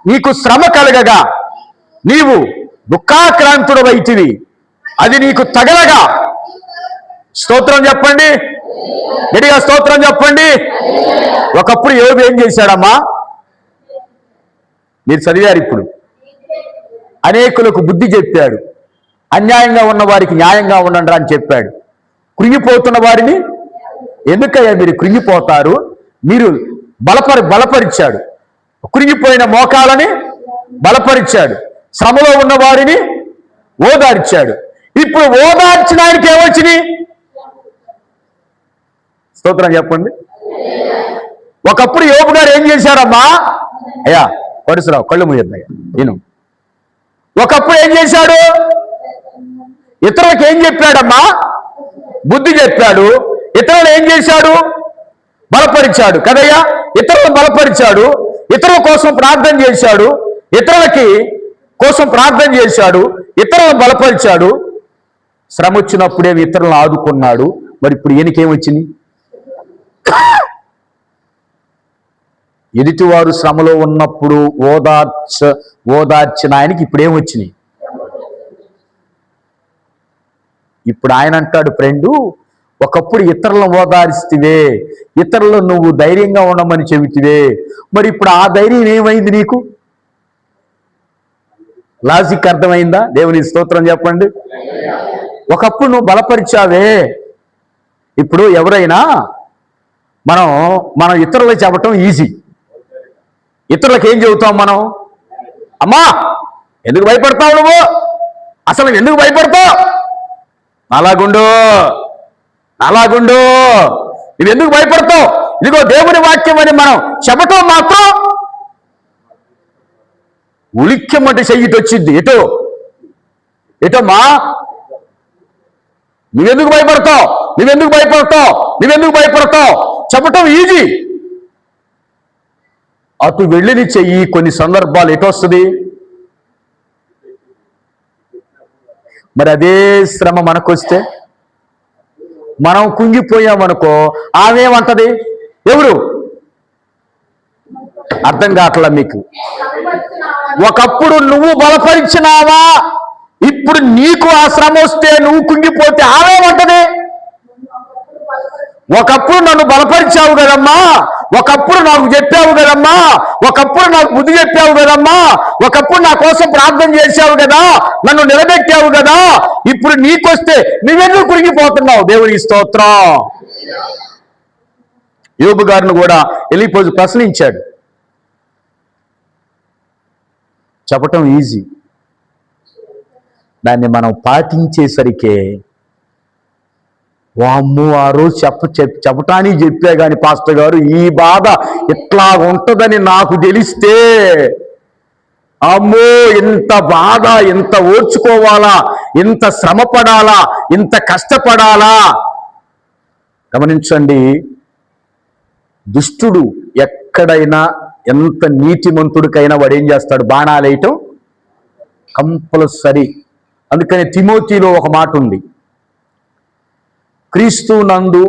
నీకు శ్రమ కలగగా నీవు దుఃఖాక్రాంతుడవైతివి, అది నీకు తగలగా. స్తోత్రం చెప్పండి, గట్టిగా స్తోత్రం చెప్పండి. ఒకప్పుడు యోబు ఏం చేశాడమ్మా? మీరు చదివారు. ఇప్పుడు అనేకులకు బుద్ధి చెప్పాడు, అన్యాయంగా ఉన్న వారికి న్యాయంగా ఉండండి అని చెప్పాడు. కృంగిపోతున్న వారిని, ఎందుకయ్యా మీరు కృంగిపోతారు, మీరు బలపరిచాడు. కృంగిపోయిన మోకాలని బలపరిచాడు, శ్రమలో ఉన్న వారిని ఓదార్చాడు. ఇప్పుడు ఓదార్చిన ఆయనకి ఏమొచ్చినాయి? స్తోత్రం చెప్పండి. ఒకప్పుడు యోబు గారు ఏం చేశారమ్మా? అయ్యా పరుశురావు, కళ్ళు మూయద్దయ్యా. నేను ఒకప్పుడు ఏం చేశాడు? ఇతరులకు ఏం చెప్పాడమ్మా? బుద్ధి చెప్పాడు. ఇతరులు ఏం చేశాడు? బలపరిచాడు కదయ్యా. ఇతరులను బలపరిచాడు, ఇతరుల కోసం ప్రార్థన చేశాడు, ఇతరులకి కోసం ప్రార్థన చేశాడు, ఇతరులను బలపరిచాడు. శ్రమ వచ్చినప్పుడే ఇతరులను ఆదుకున్నాడు. మరి ఇప్పుడు ఈయనకేమొచ్చింది? ఎదుటివారు శ్రమలో ఉన్నప్పుడు ఓదార్చిన ఆయనకి ఇప్పుడేమొచ్చినాయి? ఇప్పుడు ఆయన అంటాడు, ఫ్రెండు, ఒకప్పుడు ఇతరులను ఓదారిstiవే, ఇతరులు నువ్వు ధైర్యంగా ఉండమని చెబితివే, మరి ఇప్పుడు ఆ ధైర్యం ఏమైంది నీకు? లాజిక్ అర్థమైందా? దేవుని స్తోత్రం చెప్పండి. ఒకప్పుడు నువ్వు బలపరిచావే, ఇప్పుడు ఎవరైనా మనం ఇతరులకు చెప్పటం ఈజీ. ఇతరులకు ఏం చెబుతాం మనం? అమ్మా ఎందుకు భయపడతావు నువ్వు? అసలు ఎందుకు భయపడతావు? అలాగుండు నువ్వెందుకు భయపడతావు? ఇదిగో దేవుని వాక్యం అని మనం చెప్పటం మాత్రం ఉలిక్యమంటే చెయ్యిటి వచ్చింది. ఎటమ్మా నువ్వెందుకు భయపడతావు చెప్పటం ఈజీ. అటు వెళ్ళిని చెయ్యి కొన్ని సందర్భాలు ఎటొస్తుంది? మరి అదే శ్రమ మనకొస్తే మనం కుంగిపోయామనుకో, ఆమెమంటది? ఎవరు? అర్థం కావట్లా మీకు? ఒకప్పుడు నువ్వు బలపరిచినావా, ఇప్పుడు నీకు ఆ శ్రమ వస్తే నువ్వు కుంగిపోతే ఆమెమంటది? ఒకప్పుడు నన్ను బలపరిచావు కదమ్మా, ఒకప్పుడు నాకు చెప్పావు కదమ్మా, ఒకప్పుడు నాకు బుద్ధి చెప్పావు కదమ్మా, ఒకప్పుడు నా కోసం ప్రార్థన చేశావు కదా, నన్ను నిలబెట్టావు కదా, ఇప్పుడు నీకొస్తే నువ్వెందుకు కురిగిపోతున్నావు? దేవుని స్తోత్రం. యోబు గారిని కూడా ఎలీఫజు ప్రశ్నించాడు. చెప్పటం ఈజీ, దాన్ని మనం పాటించేసరికే వామ్మో ఆ రోజు చెప్పటానికి చెప్పే కానీ పాస్టర్ గారు ఈ బాధ ఇట్లా ఉంటుందని నాకు తెలిస్తే, అమ్మో ఇంత బాధ, ఇంత ఓర్చుకోవాలా, ఇంత శ్రమ పడాలా, ఇంత కష్టపడాలా. గమనించండి, దుష్టుడు ఎక్కడైనా ఎంత నీతిమంతుడికైనా వాడు ఏం చేస్తాడు? బాణాలు వేయటం కంపల్సరీ. అందుకని తిమోతిలో ఒక మాట ఉంది, క్రీస్తు నందు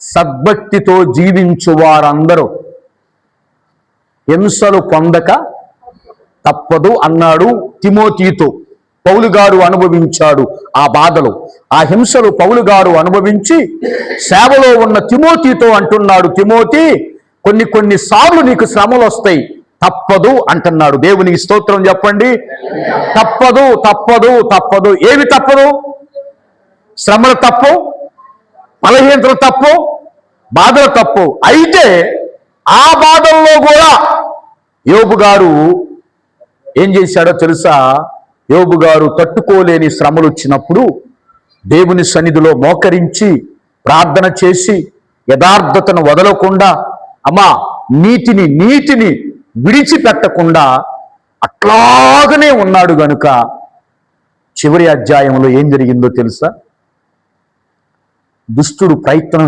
సద్భక్తితో జీవించు వారందరూ హింసలు పొందక తప్పదు అన్నాడు తిమోతితో. పౌలు గారు అనుభవించాడు ఆ బాధలు, ఆ హింసలు పౌలు గారు అనుభవించి సేవలో ఉన్న తిమోతితో అంటున్నాడు, తిమోతి కొన్ని సార్లు నీకు శ్రమలు వస్తాయి, తప్పదు అంటున్నాడు. దేవునికి స్తోత్రం చెప్పండి. తప్పదు. ఏవి తప్పదు? శ్రమలు తప్పు, బలహీనతలు తప్పు, బాధలు తప్పు. అయితే ఆ బాధల్లో కూడా యోబు గారు ఏం చేశాడో తెలుసా? యోబు గారు తట్టుకోలేని శ్రమలు వచ్చినప్పుడు దేవుని సన్నిధిలో మోకరించి ప్రార్థన చేసి యథార్థతను వదలకుండా, అమ్మా నీతిని విడిచిపెట్టకుండా అట్లాగనే ఉన్నాడు గనుక చివరి అధ్యాయంలో ఏం జరిగిందో తెలుసా? దుష్టుడు ప్రయత్నం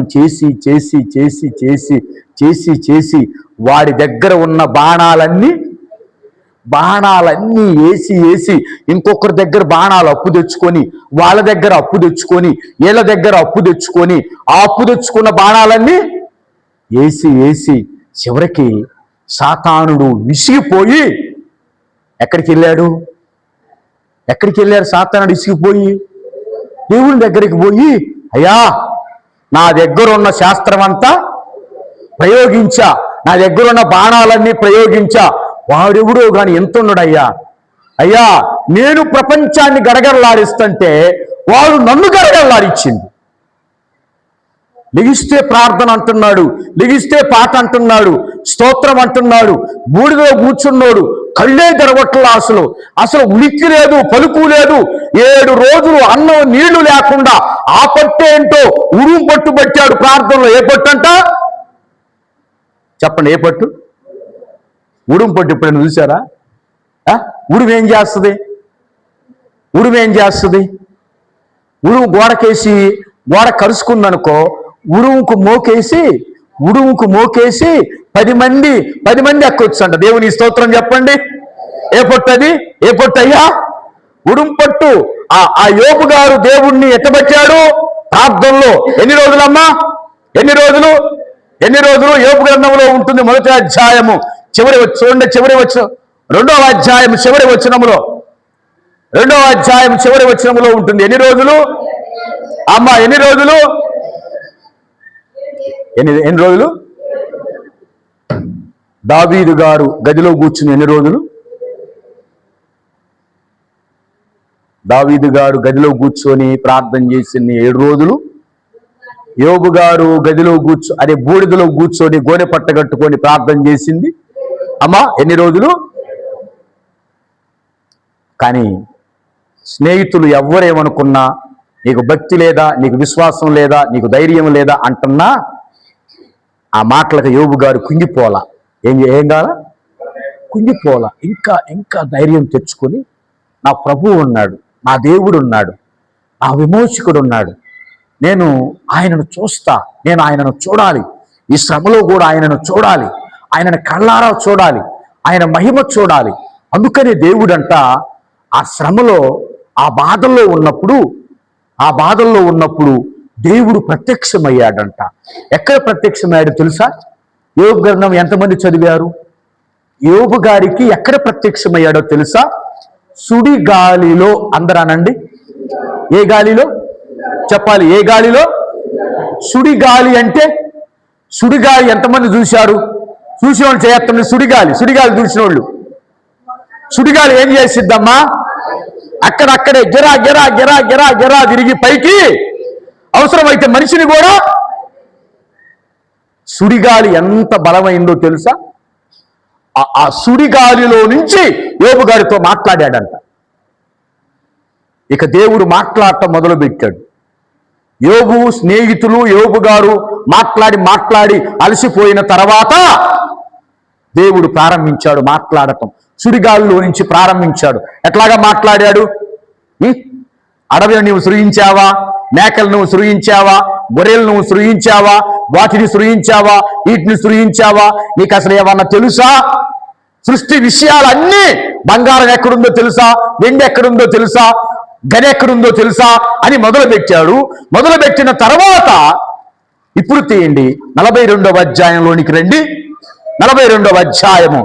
చేసి వాడి దగ్గర ఉన్న బాణాలన్నీ వేసి ఇంకొకరి దగ్గర బాణాలు అప్పు తెచ్చుకొని, వాళ్ళ దగ్గర అప్పు తెచ్చుకొని, వీళ్ళ దగ్గర అప్పు తెచ్చుకొని, ఆ అప్పు తెచ్చుకున్న బాణాలన్నీ వేసి చివరికి సాతానుడు విసిగిపోయి ఎక్కడికి వెళ్ళాడు? సాతానుడు విసిగిపోయి దేవుని దగ్గరికి పోయి, అయ్యా నా దగ్గర ఉన్న శాస్త్రం అంతా ప్రయోగించా, నా దగ్గర ఉన్న బాణాలన్నీ ప్రయోగించా, వాడెవడో గాని ఎంతున్నాడయ్యా, అయ్యా నేను ప్రపంచాన్ని గడగడలాడిస్తుంటే వాడు నన్ను గడగడలాడిచ్చింది. లెగిస్తే ప్రార్థన అంటున్నాడు, లెగిస్తే పాట అంటున్నాడు, స్తోత్రం అంటున్నాడు, బూడిదలో కూర్చున్నాడు, కళ్ళే తెరవట్ల, అసలు ఉనికి లేదు, పలుకు లేదు. 7 రోజులు అన్నం నీళ్లు లేకుండా ఆ పట్టు ఏంటో ఉరుము పట్టు పట్టాడు ప్రార్థనలో. ఏ పట్టు అంట చెప్పండి? ఏ పట్టు? ఉడుము పట్టు. ఎప్పుడైనా చూసారా? ఉడుము ఏం చేస్తుంది? ఉరుము ఏం చేస్తుంది? ఉరుము గోడకేసి గోడ కరుచుకుందనుకో, ఉరుముకు మోకేసి 10 మంది ఎక్కొచ్చు అంట. దేవుని స్తోత్రం చెప్పండి. ఏ పొట్టు అది? ఏ పొట్టు అయ్యా? ఉడుము పట్టు. ఆ యోబు గారు దేవుణ్ణి ఎట్టబట్టాడు ప్రార్థనలో. ఎన్ని రోజులమ్మా? ఎన్ని రోజులు? యోబు గ్రంథంలో ఉంటుంది. మొదటి అధ్యాయము చివరి వచ్చు 2వ అధ్యాయం చివరి వచనములో ఉంటుంది. ఎన్ని రోజులు అమ్మా? ఎన్ని రోజులు? దావీదు గారు గదిలో కూర్చుని ఎన్ని రోజులు? దావీదు గారు గదిలో కూర్చొని ప్రార్థన చేసింది 7 రోజులు. యోబు గారు గదిలో బూడిదలో కూర్చొని గోనె పట్ట కట్టుకొని ప్రార్థన చేసింది అమ్మా ఎన్ని రోజులు? కానీ స్నేహితులు ఎవ్వరేమనుకున్నా, నీకు భక్తి లేదా, నీకు విశ్వాసం లేదా, నీకు ధైర్యం లేదా అంటున్నా, ఆ మాటలకు యోబు గారు కుంగిపోలా. ఏం కావాలా? కుంగిపోలా. ఇంకా ధైర్యం తెచ్చుకొని, నా ప్రభువు ఉన్నాడు, నా దేవుడు ఉన్నాడు, నా విమోచకుడు ఉన్నాడు, నేను ఆయనను చూస్తా, నేను ఆయనను చూడాలి, ఈ శ్రమలో కూడా ఆయనను చూడాలి, ఆయనను కళ్ళారా చూడాలి, ఆయన మహిమ చూడాలి. అందుకనే దేవుడంట ఆ శ్రమలో, ఆ బాధల్లో ఉన్నప్పుడు దేవుడు ప్రత్యక్షమయ్యాడంట. ఎక్కడ ప్రత్యక్షమయ్యాడు తెలుసా? యోబు గ్రంథం ఎంతమంది చదివారు? యోబు గారికి ఎక్కడ ప్రత్యక్షమయ్యాడో తెలుసా? సుడి గాలిలో. అందరూ అనండి. ఏ గాలిలో? చెప్పాలి. ఏ గాలిలో? సుడి గాలి అంటే, సుడిగాలి ఎంతమంది చూశారు? చూసిన వాళ్ళు చేయత్తండి. సుడిగాలి చూసిన వాళ్ళు. సుడిగాలి ఏం చేసిద్దమ్మా? అక్కడక్కడే గిరా గిరా గిరా గిరా గిరా తిరిగి పైకి, అవసరమైతే మనిషిని కూడా. సుడిగాలి ఎంత బలమైందో తెలుసా? ఆ సుడిగాలిలో నుంచి యోబు గారితో మాట్లాడాడంట. ఇక దేవుడు మాట్లాడటం మొదలుపెట్టాడు. యోబు స్నేహితులు, యోబు గారు మాట్లాడి అలసిపోయిన తర్వాత దేవుడు ప్రారంభించాడు మాట్లాడటం. సుడిగాలిలో నుంచి ప్రారంభించాడు. ఎట్లాగా మాట్లాడాడు? అడవిని నువ్వు సృజించావా? మేకలు నువ్వు సృజించావా? గొర్రెలు నువ్వు సృజించావా? వాటిని సృజించావా? వీటిని సృజించావా? నీకు అసలు ఏమన్నా తెలుసా? సృష్టి విషయాలన్నీ, బంగారం ఎక్కడుందో తెలుసా? వెండి ఎక్కడుందో తెలుసా? గని ఎక్కడుందో తెలుసా అని మొదలుపెట్టాడు. మొదలుపెట్టిన తర్వాత ఇప్పుడు తీయండి 42వ అధ్యాయంలోనికి రండి. 42వ అధ్యాయము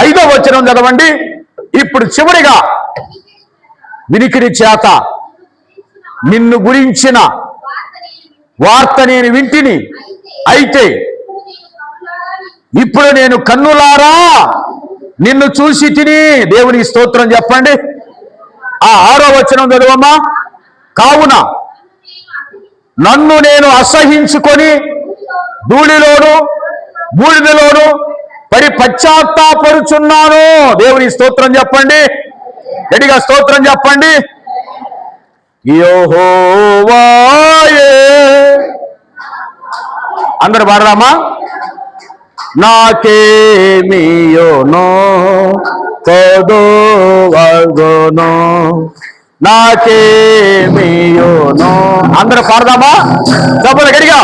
5వ వచనం చదవండి. ఇప్పుడు చివరిగా, వినికిడి చేత నిన్ను గురించిన వార్త నేను వింటిని, అయితే ఇప్పుడు నేను కన్నులారా నిన్ను చూసి తిని. దేవుని స్తోత్రం చెప్పండి. ఆ 6వ వచనం చదవమ్మా. కావున నన్ను నేను అసహించుకొని ధూళిలోను బూడిదలోను పడి పశ్చాత్తాపడుచున్నాను. దేవుని స్తోత్రం చెప్పండి. గట్టిగా స్తోత్రం చెప్పండి. యెహోవాయే. అందరు పాడదామా? నాకేమియోనో కొదోవగోనో, నాకేమియోనో. అందరూ పాడదామా? చెప్పండి గట్టిగా.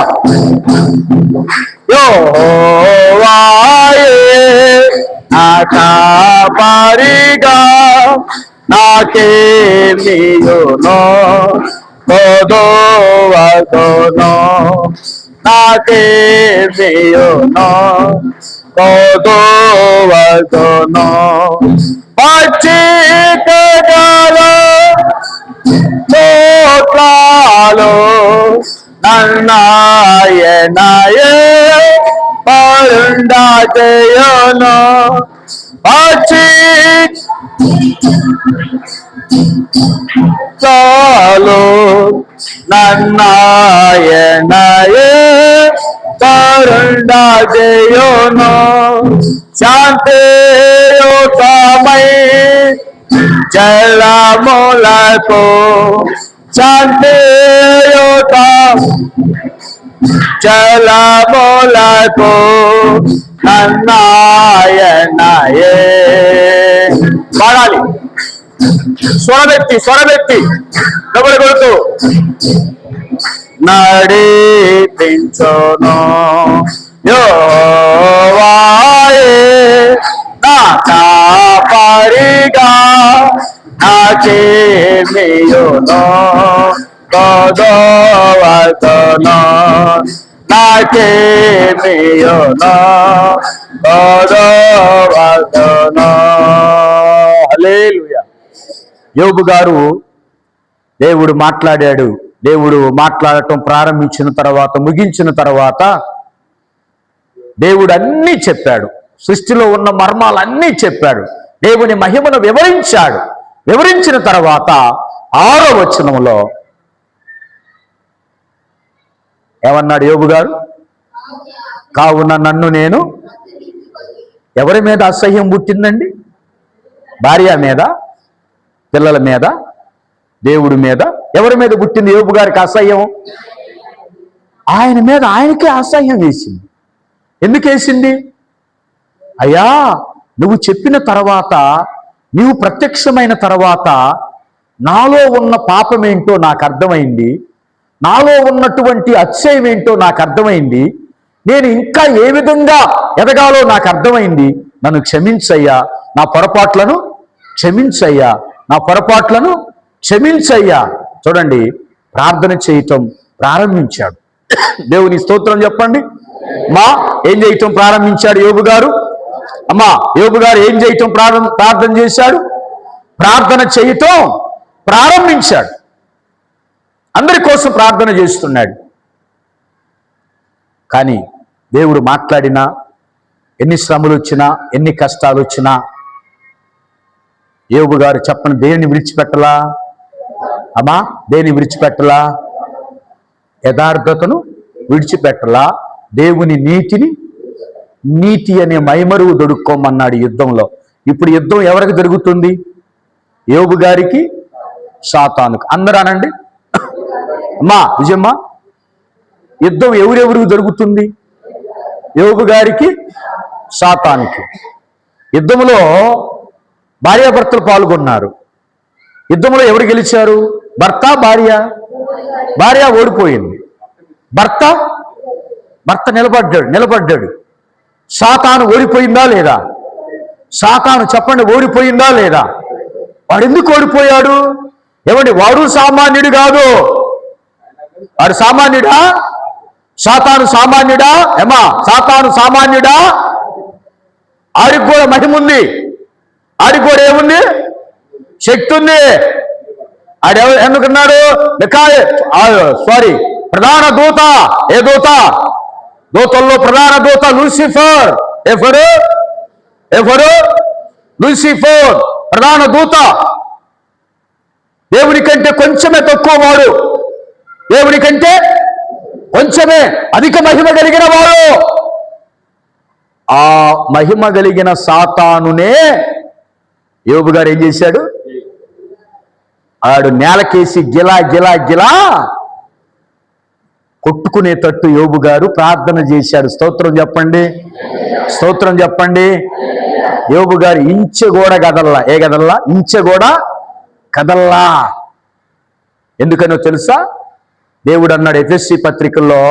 యెహోవాయే నా కాపరిగా, నాకేమియోనో కొదోవగోనో, నాకేమియోనో కొదోవగోనో. పచ్చికగల తోట్లలో నన్నాయనాయే పరుండాజయోనో. చాలు నన్నాయనాయే పరుండాజయోనో. శాంతియుతమై జలములకు, శాంతియుత జలములకు నన్నాయనయే. పాడాలి, స్వరమెత్తి డబ్బులు కొడుతూ. నడిపించును యెహోవాయే నా కాపరిగా, నాకేమియును కొదవతును, నాకేమియును కొదవతును. హల్లెలూయా. యోబు గారు దేవుడు మాట్లాడాడు. దేవుడు మాట్లాడటం ప్రారంభించిన తర్వాత, ముగించిన తర్వాత దేవుడు అన్నీ చెప్పాడు. సృష్టిలో ఉన్న మర్మాలన్నీ చెప్పాడు. దేవుని మహిమను వివరించాడు. వివరించిన తర్వాత 6వ వచనంలో ఏమన్నాడు యోబు గారు? కావున నన్ను నేను ఎవరి మీద అసహ్యం పుట్టిందండి? భార్య మీద, పిల్లల మీద, దేవుడి మీద, ఎవరి మీద పుట్టింది యోబు గారికి అసహ్యం? ఆయన మీద ఆయనకే అసహ్యం వేసింది. ఎందుకు వేసింది? అయ్యా, నువ్వు చెప్పిన తర్వాత, నీవు ప్రత్యక్షమైన తర్వాత నాలో ఉన్న పాపం ఏంటో నాకు అర్థమైంది, నాలో ఉన్నటువంటి అతిశయం ఏంటో నాకు అర్థమైంది, నేను ఇంకా ఏ విధంగా ఎదగాలో నాకు అర్థమైంది. నన్ను క్షమించయ్యా, నా పొరపాట్లను క్షమించయ్యా, నా పొరపాట్లను క్షమించయ్యా. చూడండి, ప్రార్థన చేయటం ప్రారంభించాడు. దేవుని స్తోత్రం చెప్పండి. మా ఏం చేయటం ప్రారంభించాడు యోబు గారు? అమ్మా, యోబు గారు ఏం చేయటం ప్రార్థన చేశాడు? ప్రార్థన చేయటం ప్రారంభించాడు. అందరి కోసం ప్రార్థన చేస్తున్నాడు. కానీ దేవుడు మాట్లాడినా, ఎన్ని శ్రమలు వచ్చినా, ఎన్ని కష్టాలు వచ్చినా యోబు గారు చెప్పని దేనిని విడిచిపెట్టలా? అమ్మా, దేని విడిచిపెట్టలా? యథార్థతను విడిచిపెట్టలా. దేవుని నీతి అనే మైమరువు దొడుక్కోమన్నాడు యుద్ధంలో. ఇప్పుడు యుద్ధం ఎవరికి జరుగుతుంది? యోబు గారికి, సాతానుకు. అందరూ అనండి అమ్మా, విజయమ్మ. యుద్ధం ఎవరెవరికి జరుగుతుంది? యోబు గారికి, సాతానుకి. యుద్ధంలో భార్యాభర్తలు పాల్గొన్నారు. యుద్ధంలో ఎవరు గెలిచారు? భర్త, భార్య? భార్య ఓడిపోయింది. భర్త నిలబడ్డాడు. సాతాను ఓడిపోయిందా లేదా? సాతాను చెప్పండి, ఓడిపోయిందా లేదా? వాడు ఎందుకు ఓడిపోయాడు? ఏమండి, వాడు సామాన్యుడు కాదు. వాడు సామాన్యుడా? సాతాను సామాన్యుడా? ఏమా, సాతాను సామాన్యుడా? ఆడికి కూడా మహిమ ఉంది, ఆడికి కూడా ఏముంది? శక్తి ఉంది. ఆడు ఎందుకున్నాడు? ప్రధాన దూత. ఏ దూత? దూతల్లో ప్రధాన దూత లూసిఫర్. లూసిఫర్ ప్రధాన దూత. దేవుని కంటే కొంచెమే తక్కువ వాడు, దేవుని కంటే కొంచెమే అధిక మహిమ కలిగిన వాడు. ఆ మహిమ కలిగిన సాతానునే యోబు గారు ఏం చేశాడు? ఆడు నేలకేసి గిలా గిలా గిలా కొట్టుకునేటట్టు యోబు గారు ప్రార్థన చేశాడు. స్తోత్రం చెప్పండి, స్తోత్రం చెప్పండి. యోబు గారు ఇంచె కూడా కదల్లా. ఏ కదల్లా? ఇంచె కూడా కదల్లా. ఎందుకనో తెలుసా? దేవుడు అన్నాడు ఎఫెసీ పత్రికల్లో,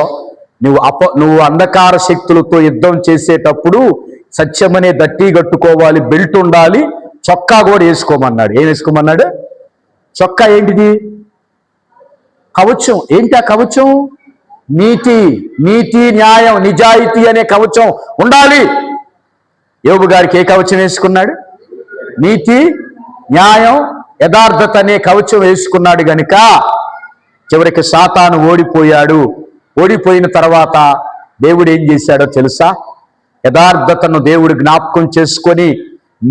నువ్వు అంధకార శక్తులతో యుద్ధం చేసేటప్పుడు సత్యమనే దట్టి కట్టుకోవాలి, బెల్ట్ ఉండాలి, చొక్కా కూడా వేసుకోమన్నాడు. ఏం వేసుకోమన్నాడు? చొక్కా ఏంటిది? కవచం. ఏంటి ఆ కవచం? నీతి, న్యాయం, నిజాయితీ అనే కవచం ఉండాలి. యోబు గారికి ఏ కవచం వేసుకున్నాడు? నీతి, న్యాయం, యథార్థత అనే కవచం వేసుకున్నాడు గనుక చివరికి సాతాను ఓడిపోయాడు. ఓడిపోయిన తర్వాత దేవుడు ఏం చేశాడో తెలుసా? యథార్థతను దేవుడు జ్ఞాపకం చేసుకొని,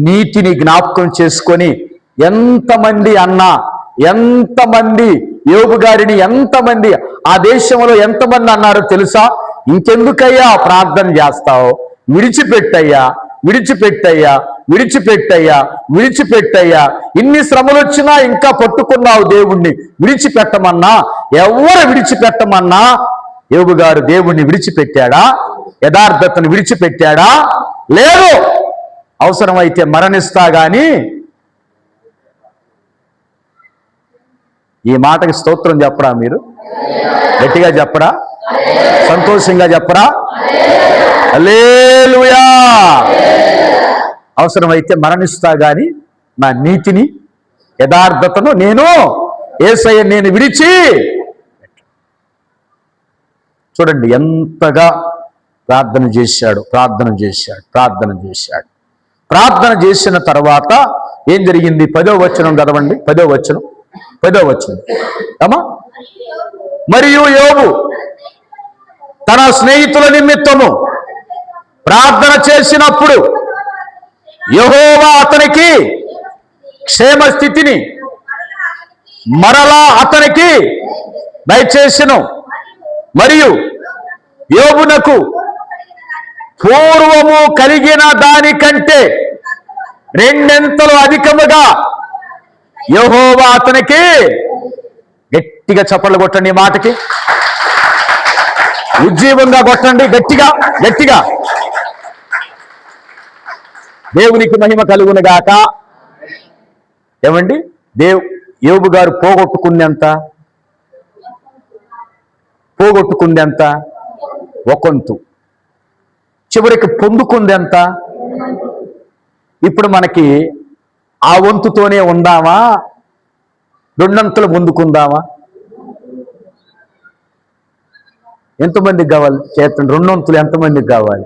నీతిని జ్ఞాపకం చేసుకొని, ఎంతమంది అన్నా, ఎంతమంది యోబు గారిని, ఎంతమంది ఆ దేశంలో ఎంతమంది అన్నారో తెలుసా? ఇంకెందుకయ్యా ప్రార్థన చేస్తావు? విడిచిపెట్టయ్యా, ఇన్ని శ్రమలు వచ్చినా ఇంకా పట్టుకున్నావు దేవుణ్ణి. విడిచిపెట్టమన్నా, ఎవరు విడిచిపెట్టమన్నా యోబు గారు దేవుణ్ణి విడిచిపెట్టాడా? యథార్థతను విడిచిపెట్టాడా? లేదు. అవసరమైతే మరణిస్తా గాని ఈ మాటకి స్తోత్రం చెప్పరా? మీరు గట్టిగా చెప్పరా? సంతోషంగా చెప్పరా? హల్లెలూయా. అవసరమైతే మరణిస్తా గాని నా నీతిని యథార్థతను నేను యేసయ్య నేను విడిచి. చూడండి ఎంతగా ప్రార్థన చేశాడు. ప్రార్థన చేసిన తర్వాత ఏం జరిగింది? 10వ వచనం చదవండి. 10వ వచనం అమ్మా. మరియు యోబు తన స్నేహితుల నిమిత్తము ప్రార్థన చేసినప్పుడు యెహోవా అతనికి క్షేమ స్థితిని మరలా అతనికి దయచేసెను. మరియు యోబునకు పూర్వము కలిగిన దానికంటే 2 అధికముగా యెహోవా అతనికి. గట్టిగా చప్పట్లు కొట్టండి ఈ మాటకి. ఉజ్జీవంగా కొట్టండి. గట్టిగా. దేవునికి మహిమ కలుగును గాక. ఏమండి? యోబు గారు పోగొట్టుకుంది ఎంత? ఒకంతు. చివరికి పొందుకుంది ఎంత? ఇప్పుడు మనకి ఆ వంతుతోనే ఉందామా? 2 అంతలు పొందుకుందామా? ఎంతమందికి కావాలి? చేతండి. 2 అంతులు ఎంతమందికి కావాలి?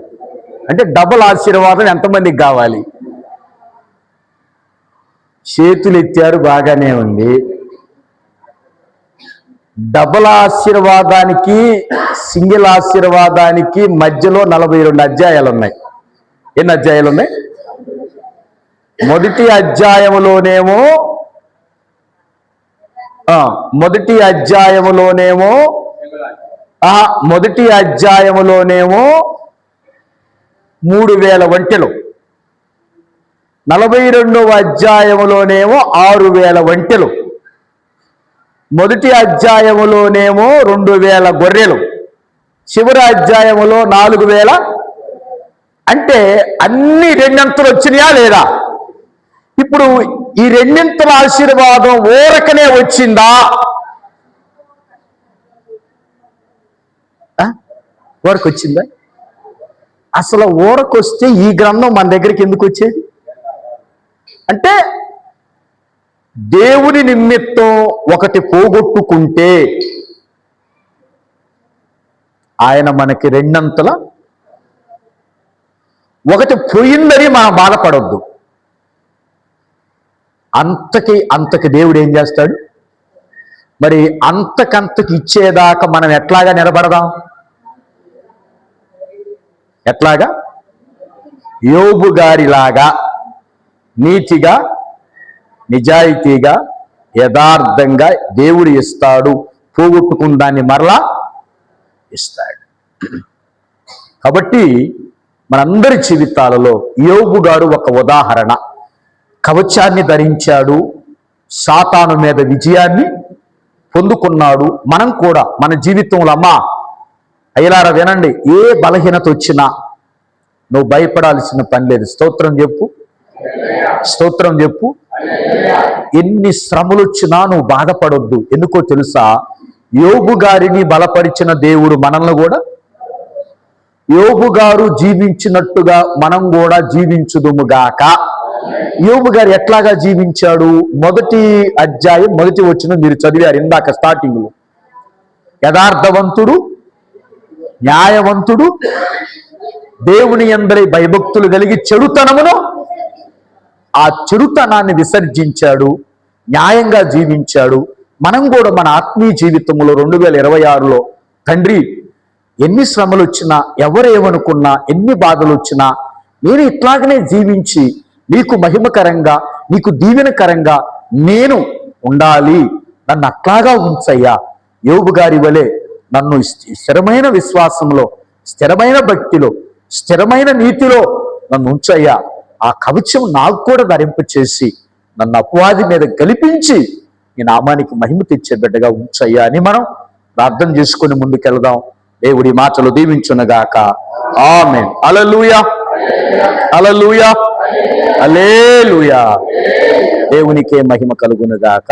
అంటే డబుల్ ఆశీర్వాదం ఎంతమందికి కావాలి? చేతులు ఎత్తారు, బాగానే ఉంది. డబుల్ ఆశీర్వాదానికి సింగిల్ ఆశీర్వాదానికి మధ్యలో 42 అధ్యాయాలు ఉన్నాయి. ఎన్ని అధ్యాయాలు ఉన్నాయి? మొదటి అధ్యాయములోనేమో 3000 ఒంటెలు, 42వ అధ్యాయములోనేమో 6000 ఒంటెలు, మొదటి అధ్యాయములోనేమో 2000 గొర్రెలు, చివరి అధ్యాయములో 4000. అంటే అన్ని 2 అంతలు వచ్చినాయా లేదా? ఇప్పుడు ఈ 2 అంతల ఆశీర్వాదం ఊరకనే వచ్చిందా? ఊరకొచ్చిందా? అసలు ఊరకొస్తే ఈ గ్రంథం మన దగ్గరికి ఎందుకు వచ్చేది? అంటే దేవుని నిమిత్తం ఒకటి పోగొట్టుకుంటే ఆయన మనకి 2 అంతల. ఒకటి పోయిందని మనం బాధపడొద్దు. అంతకి దేవుడు ఏం చేస్తాడు? మరి అంతకంతకి ఇచ్చేదాకా మనం ఎట్లాగా నిలబడదాం? ఎట్లాగా? యోబు గారిలాగా నీతిగా, నిజాయితీగా, యథార్థంగా దేవుడు ఇస్తాడు. పోగొట్టుకున్న దాన్ని మరలా ఇస్తాడు. కాబట్టి మనందరి జీవితాలలో యోబు గారు ఒక ఉదాహరణ. కవచాన్ని ధరించాడు, సాతాను మీద విజయాన్ని పొందుకున్నాడు. మనం కూడా మన జీవితంలో అయ్యలారా వినండి, ఏ బలహీనత వచ్చినా నువ్వు భయపడాల్సిన పని లేదు. స్తోత్రం చెప్పు. ఎన్ని శ్రమలు వచ్చినా నువ్వు బాధపడొద్దు. ఎందుకో తెలుసా? యోబు గారిని బలపరిచిన దేవుడు మనల్ని కూడా, యోబు గారు జీవించినట్టుగా మనం కూడా జీవించుదుముగాక. యోబు గారు ఎట్లాగా జీవించాడు? మొదటి అధ్యాయం 1వ వచనం మీరు చదివారు ఇందాక స్టార్టింగ్ లో. యథార్థవంతుడు, న్యాయవంతుడు, దేవుని యందలి భయభక్తులు కలిగి ఆ చెడుతనాన్ని విసర్జించాడు, న్యాయంగా జీవించాడు. మనం కూడా మన ఆత్మీయ జీవితంలో 2026లో తండ్రి ఎన్ని శ్రమలు వచ్చినా, ఎవరేమనుకున్నా, ఎన్ని బాధలు వచ్చినా నేను ఇట్లాగనే జీవించి నీకు మహిమకరంగా, నీకు దీవెనకరంగా నేను ఉండాలి. నన్ను అట్లాగా ఉంచయ్యా. యోబు గారి వలె నన్ను స్థిరమైన విశ్వాసంలో, స్థిరమైన భక్తిలో, స్థిరమైన నీతిలో నన్ను ఉంచయ్యా. ఆ కవచం నాకు కూడా ధరింపచేసి నన్ను అపవాది మీద గెలిపించి నీ నామానికి మహిమ తెచ్చే బిడ్డగా ఉంచయ్యా అని మనం ప్రార్థన చేసుకొని ముందుకెళ్దాం. దేవుడి మాటలు దీవించునుగాక. ఆమేన్. హల్లెలూయా, హల్లెలూయా, హల్లెలూయా. దేవునికే మహిమ కలుగునుగాక.